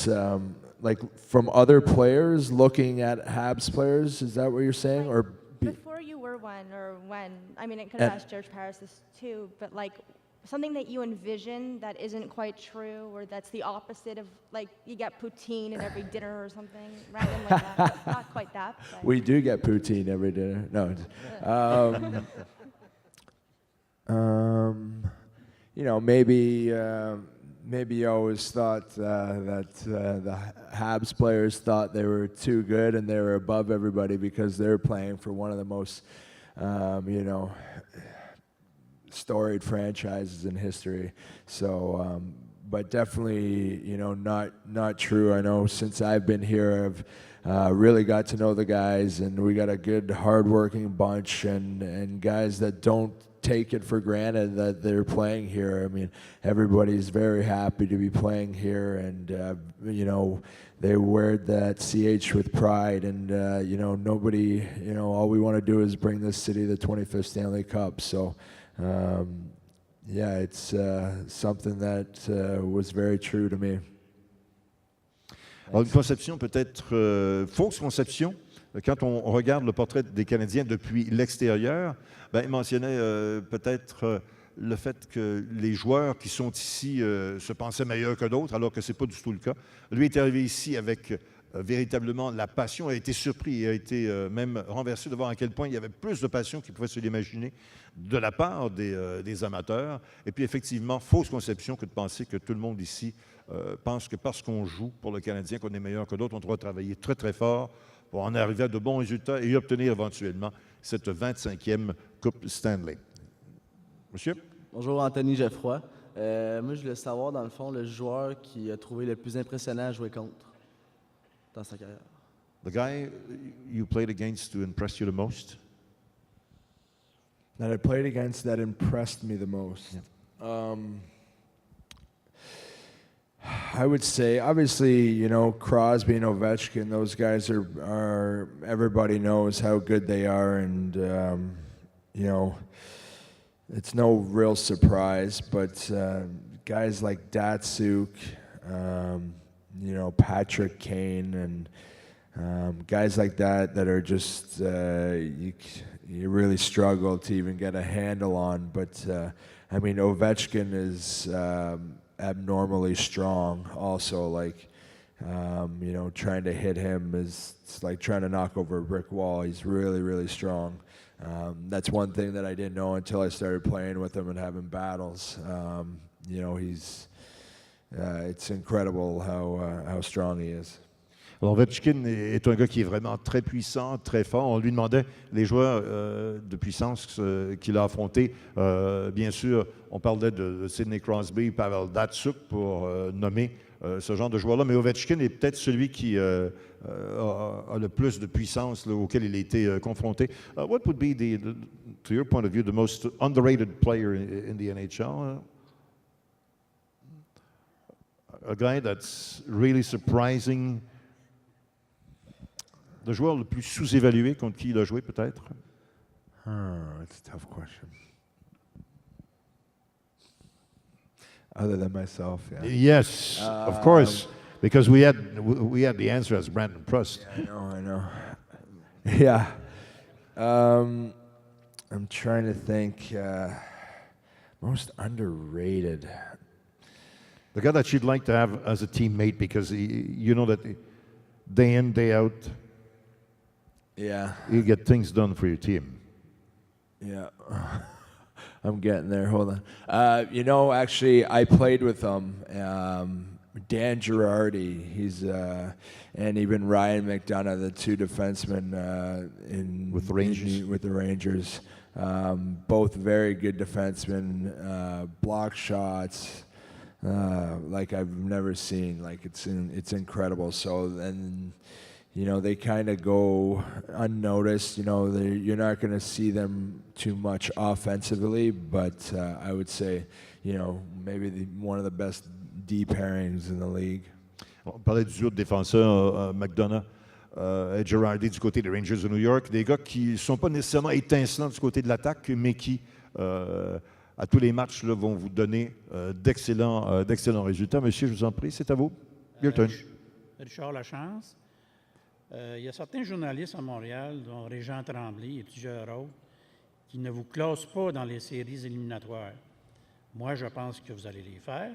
from other players, looking at Habs players, is that what you're saying? Or before you were one, or when? I mean, it could have asked George Parros this too, but something that you envision that isn't quite true, or that's the opposite of, you get poutine at every dinner or something, random like that. Not quite that. But. We do get poutine every dinner. No. Maybe you always thought that the Habs players thought they were too good and they were above everybody because they're playing for one of the most, storied franchises in history. So, but definitely, not true. I know since I've been here, I've really got to know the guys, and we got a good, hardworking bunch, and guys that don't take it for granted that they're playing here. I mean, everybody's very happy to be playing here, and they wear that CH with pride, and nobody, all we want to do is bring this city the 25th Stanley Cup. So. It's something that was very true to me. Alors, une conception peut-être fausse conception. Quand on regarde le portrait des Canadiens depuis l'extérieur, il mentionnait peut-être le fait que les joueurs qui sont ici se pensaient meilleurs que d'autres, alors que ce n'est pas du tout le cas. Lui est arrivé ici avec véritablement la passion, a été surpris et a été même renversé de voir à quel point il y avait plus de passion qu'il pouvait se l'imaginer de la part des amateurs. Et puis effectivement, fausse conception que de penser que tout le monde ici pense que parce qu'on joue pour le Canadien, qu'on est meilleur que d'autres, on doit travailler très très fort pour en arriver à de bons résultats et obtenir éventuellement cette 25e Coupe Stanley. Monsieur? Bonjour, Anthony Geoffroy. Moi, je voulais savoir, dans le fond, le joueur qui a trouvé le plus impressionnant à jouer contre dans sa carrière. The guy you played against to impress you the most? That I played against that impressed me the most. Yeah. I would say, obviously, you know, Crosby and Ovechkin, those guys are everybody knows how good they are, and, you know, it's no real surprise, but guys like Datsuk, you know, Patrick Kane, and guys like that are just, you really struggle to even get a handle on. But, I mean, Ovechkin is abnormally strong also. Like, you know, trying to hit him it's like trying to knock over a brick wall. He's really, really strong. That's one thing that I didn't know until I started playing with him and having battles. You know, it's incredible how strong he is. Alors, Ovechkin est un gars qui est vraiment très puissant, très fort. On lui demandait les joueurs de puissance qu'il a affrontés. Bien sûr, on parlait de Sidney Crosby, Pavel Datsyuk pour nommer ce genre de joueur-là. Mais Ovechkin est peut-être celui qui a le plus de puissance auquel il a été confronté. What would be, to your point of view, the most underrated player in the NHL? A guy that's really surprising. Le joueur le plus sous-évalué contre qui il a joué, peut-être? It's a tough question. Other than myself, yeah. Yes, of course, because we had the answer as Brandon Prust. Yeah, I know. Yeah. I'm trying to think. Most underrated. The guy that you'd like to have as a teammate because you know that day in, day out, yeah, you get things done for your team. Yeah. I'm getting there. Hold on. You know, actually, I played with him. Dan Girardi, he's and even Ryan McDonough, the two defensemen with the Rangers. Both very good defensemen. Block shots like I've never seen. Like it's incredible. So then, you know, they kind of go unnoticed. You know, you're not going to see them too much offensively, but I would say, you know, maybe one of the best deep pairings in the league. On parlait du duo de défenseurs, McDonough et Girardi du côté des Rangers de New York. Des gars qui ne sont pas nécessairement étincelants du côté de l'attaque, mais qui, à tous les matchs, là, vont vous donner d'excellents résultats. Monsieur, je vous en prie, c'est à vous. Your turn. Richard Lachance. Il y a certains journalistes à Montréal, dont Régent Tremblay et plusieurs autres, qui ne vous classent pas dans les séries éliminatoires. Moi, je pense que vous allez les faire.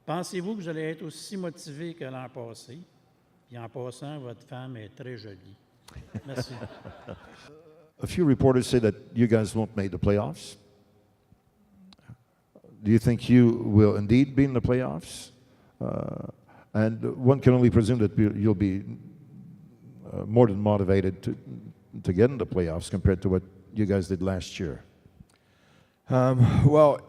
Pensez-vous que vous allez être aussi motivé que l'an passé? Puis en passant, votre femme est très jolie. Merci. A few reporters say that you guys won't make the playoffs. Do you think you will indeed be in the playoffs? And one can only presume that you'll be more than motivated to get in the playoffs compared to what you guys did last year. Well,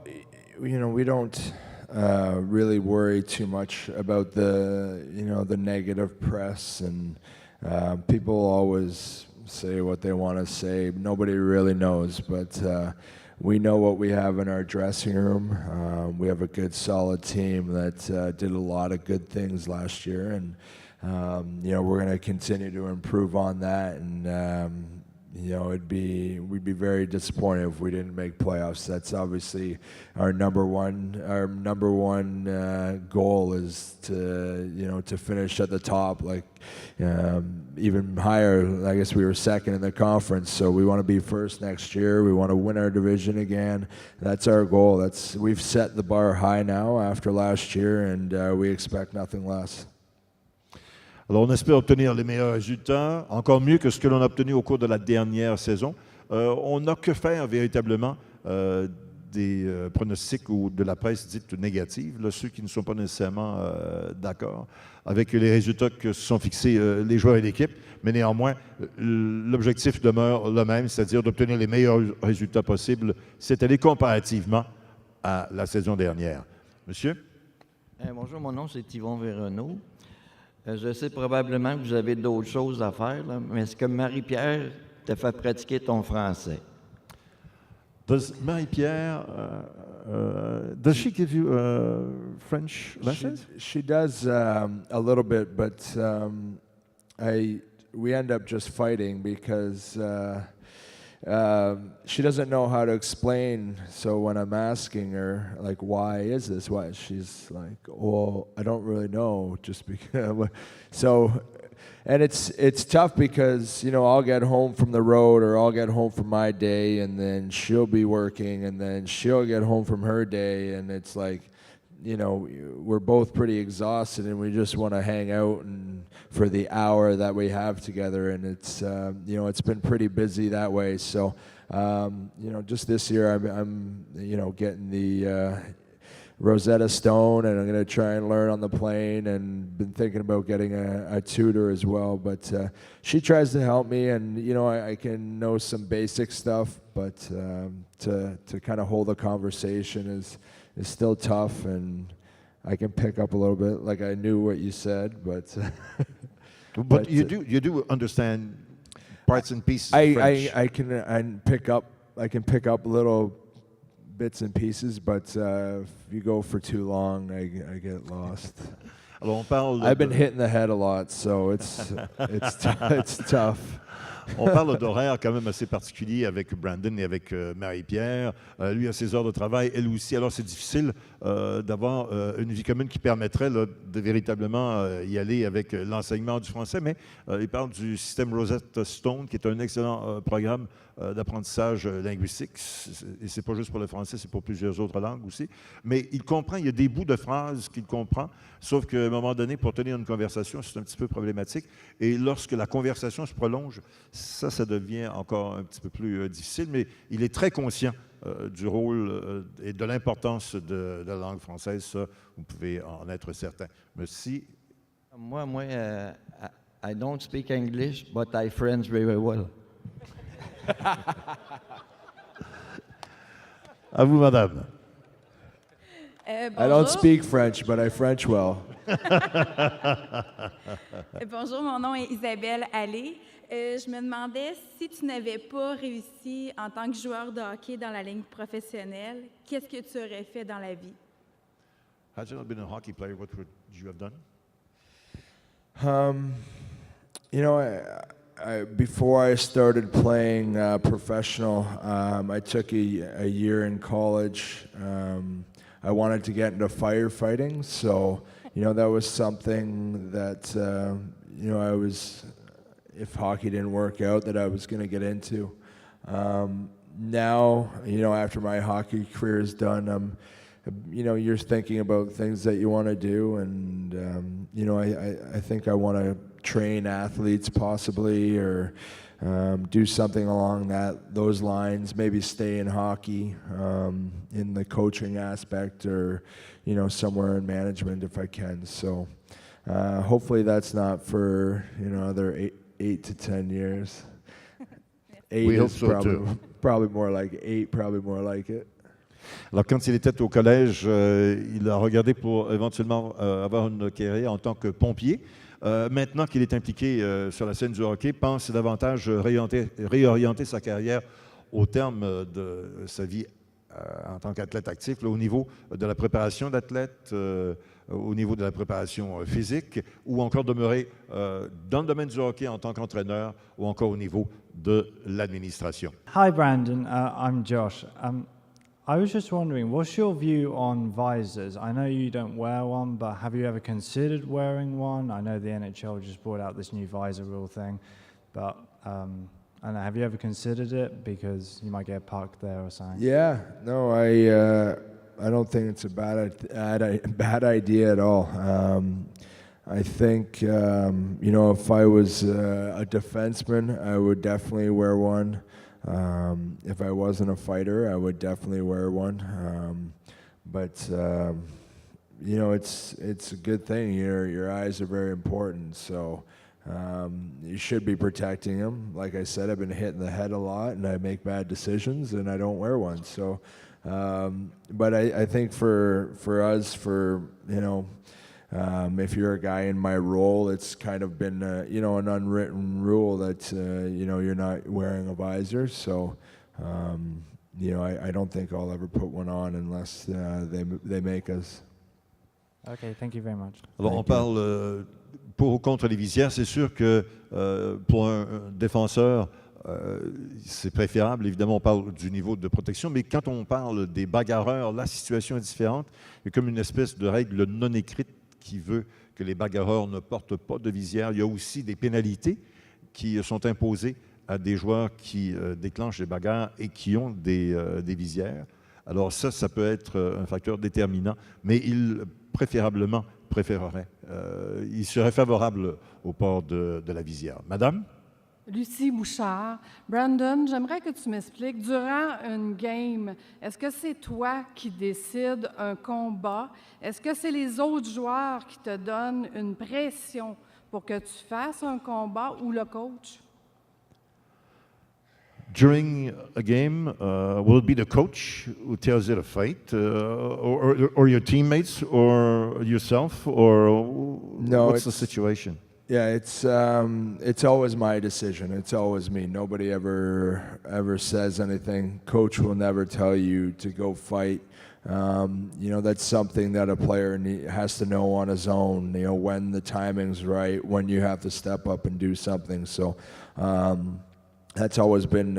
you know, we don't really worry too much about the negative press, and people always say what they want to say. Nobody really knows, but we know what we have in our dressing room. We have a good, solid team that did a lot of good things last year, and you know, we're going to continue to improve on that, and you know, we'd be very disappointed if we didn't make playoffs. That's obviously our number one goal is to finish at the top, like even higher. I guess we were second in the conference, so we want to be first next year. We want to win our division again. That's our goal. We've set the bar high now after last year, and we expect nothing less. Alors, on espère obtenir les meilleurs résultats, encore mieux que ce que l'on a obtenu au cours de la dernière saison. On n'a que faire véritablement des pronostics ou de la presse dite négative, là, ceux qui ne sont pas nécessairement d'accord avec les résultats que se sont fixés les joueurs et l'équipe. Mais néanmoins, l'objectif demeure le même, c'est-à-dire d'obtenir les meilleurs résultats possibles cette année comparativement à la saison dernière. Monsieur? Bonjour, mon nom c'est Yvon Véronneau. Je sais probablement que vous avez d'autres choses à faire, là, mais est-ce que Marie-Pierre t'a fait pratiquer ton français? Does Marie-Pierre, does she give you French lessons? She does a little bit, but we end up just fighting because she doesn't know how to explain. So when I'm asking her, like, why is this? Why? She's like, well, I don't really know, just because. So, and it's tough because, you know, I'll get home from the road or I'll get home from my day and then she'll be working and then she'll get home from her day and it's like, you know, we're both pretty exhausted and we just want to hang out and for the hour that we have together, and it's you know, it's been pretty busy that way. So you know, just this year I'm you know, getting the Rosetta Stone, and I'm going to try and learn on the plane, and been thinking about getting a tutor as well. But she tries to help me, and you know, I can know some basic stuff, but to kind of hold a conversation is still tough, and I can pick up a little bit. Like I knew what you said, but but you do understand parts and pieces of French. I can pick up little bits and pieces, but if you go for too long, I get lost. Alors on parle I've been hit in the head a lot, so it's tough. On parle d'horaires quand même assez particuliers avec Brandon et avec Marie-Pierre. Lui a ses heures de travail, elle aussi. Alors c'est difficile d'avoir une vie commune qui permettrait là, de véritablement y aller avec l'enseignement du français, mais il parle du système Rosetta Stone, qui est un excellent programme d'apprentissage linguistique. Et c'est pas juste pour le français, c'est pour plusieurs autres langues aussi. Mais il comprend, il y a des bouts de phrases qu'il comprend, sauf qu'à un moment donné, pour tenir une conversation, c'est un petit peu problématique. Et lorsque la conversation se prolonge, ça devient encore un petit peu plus difficile, mais il est très conscient du rôle et de l'importance de la langue française. Ça, vous pouvez en être certain. Merci. Moi, I don't speak English, but I French very well. À vous, madame. I don't speak French, but I French well. Bonjour, mon nom est Isabelle Allé. Je me demandais si tu n'avais pas réussi en tant que joueur de hockey dans la ligne professionnelle, qu'est-ce que tu aurais fait dans la vie? Had you not been a hockey player, what would you have done? You know, before I started playing professional, I took a year in college. I wanted to get into firefighting, so you know that was something that you know, I was, if hockey didn't work out, that I was going to get into. Now, you know, after my hockey career is done, you know, you're thinking about things that you want to do, and you know, I think I want to train athletes possibly, or do something along those lines. Maybe stay in hockey in the coaching aspect, or you know, somewhere in management if I can. So hopefully that's not for, you know, another 8 to 10 years. 8 We hope is so probably more like 8, probably more like it. Alors, quand il était au collège, il a regardé pour éventuellement avoir une carrière en tant que pompier. Maintenant qu'il est impliqué sur la scène du hockey, pense davantage réorienter sa carrière au terme de sa vie en tant qu'athlète actif, là, au niveau de la préparation d'athlète, au niveau de la préparation physique, ou encore demeurer dans le domaine du hockey en tant qu'entraîneur, ou encore au niveau de l'administration. Hi Brandon, I'm Josh. I was just wondering, what's your view on visors? I know you don't wear one, but have you ever considered wearing one? I know the NHL just brought out this new visor rule thing, but I don't know, have you ever considered it? Because you might get parked there or something. Yeah, no, I don't think it's a bad idea at all. I think, if I was a defenseman, I would definitely wear one. If I wasn't a fighter, I would definitely wear one. But it's a good thing. Your eyes are very important, so you should be protecting them. Like I said, I've been hit in the head a lot, and I make bad decisions, and I don't wear one. So, but I think for us, if you're a guy in my role, it's kind of been an unwritten rule that you're not wearing a visor. So I don't think I'll ever put one on unless they make us. Okay, thank you very much. Alors, on parle pour ou contre les visières. C'est sûr que pour un défenseur, c'est préférable. Évidemment, on parle du niveau de protection, mais quand on parle des bagarreurs, la situation est différente. Il y a comme une espèce de règle non écrite qui veut que les bagarreurs ne portent pas de visière. Il y a aussi des pénalités qui sont imposées à des joueurs qui déclenchent des bagarres et qui ont des visières. Alors ça peut être un facteur déterminant, mais il préférerait, il serait favorable au port de la visière. Madame? Lucie Bouchard. Brandon, j'aimerais que tu m'expliques, durant une game, est-ce que c'est toi qui décides un combat? Est-ce que c'est les autres joueurs qui te donnent une pression pour que tu fasses un combat ou le coach? During a game, will it be the coach who tells you to fight, or your teammates, or yourself, or No, what's the situation? Yeah, it's always my decision. It's always me. Nobody ever says anything. Coach will never tell you to go fight. That's something that a player has to know on his own. When the timing's right, when you have to step up and do something. So that's always been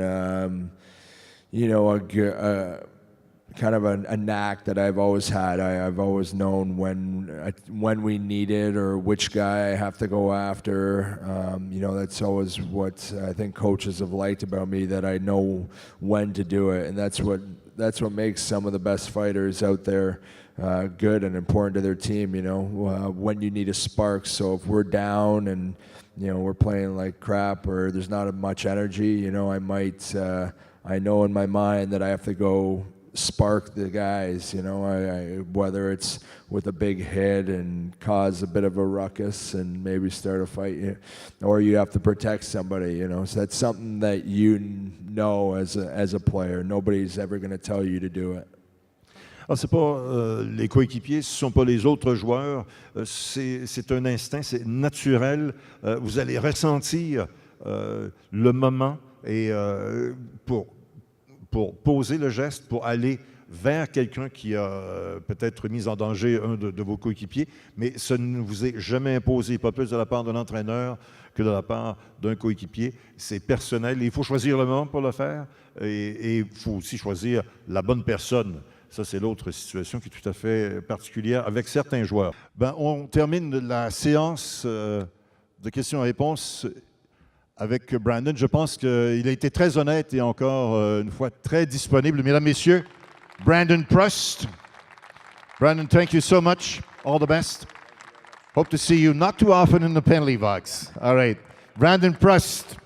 kind of a knack that I've always had. I've always known when we need it or which guy I have to go after. That's always what I think coaches have liked about me, that I know when to do it, and that's what makes some of the best fighters out there good and important to their team. When you need a spark. So if we're down and we're playing like crap or there's not much energy, I know in my mind that I have to go spark the guys, whether it's with a big hit and cause a bit of a ruckus and maybe start a fight, or you have to protect somebody, So that's something that as a player. Nobody's ever going to tell you to do it. Alors, c'est pas les coéquipiers, ce ne sont pas les autres joueurs, c'est un instinct, c'est naturel. Vous allez ressentir le moment et pour poser le geste, pour aller vers quelqu'un qui a peut-être mis en danger un de vos coéquipiers, mais ça ne vous est jamais imposé, pas plus de la part d'un entraîneur que de la part d'un coéquipier. C'est personnel. Il faut choisir le moment pour le faire et il faut aussi choisir la bonne personne. Ça, c'est l'autre situation qui est tout à fait particulière avec certains joueurs. On termine la séance de questions-réponses avec Brandon. Je pense qu'il a été très honnête et encore une fois très disponible. Mesdames, Messieurs, Brandon Prust. Brandon, thank you so much. All the best. Hope to see you not too often in the penalty box. All right. Brandon Prust.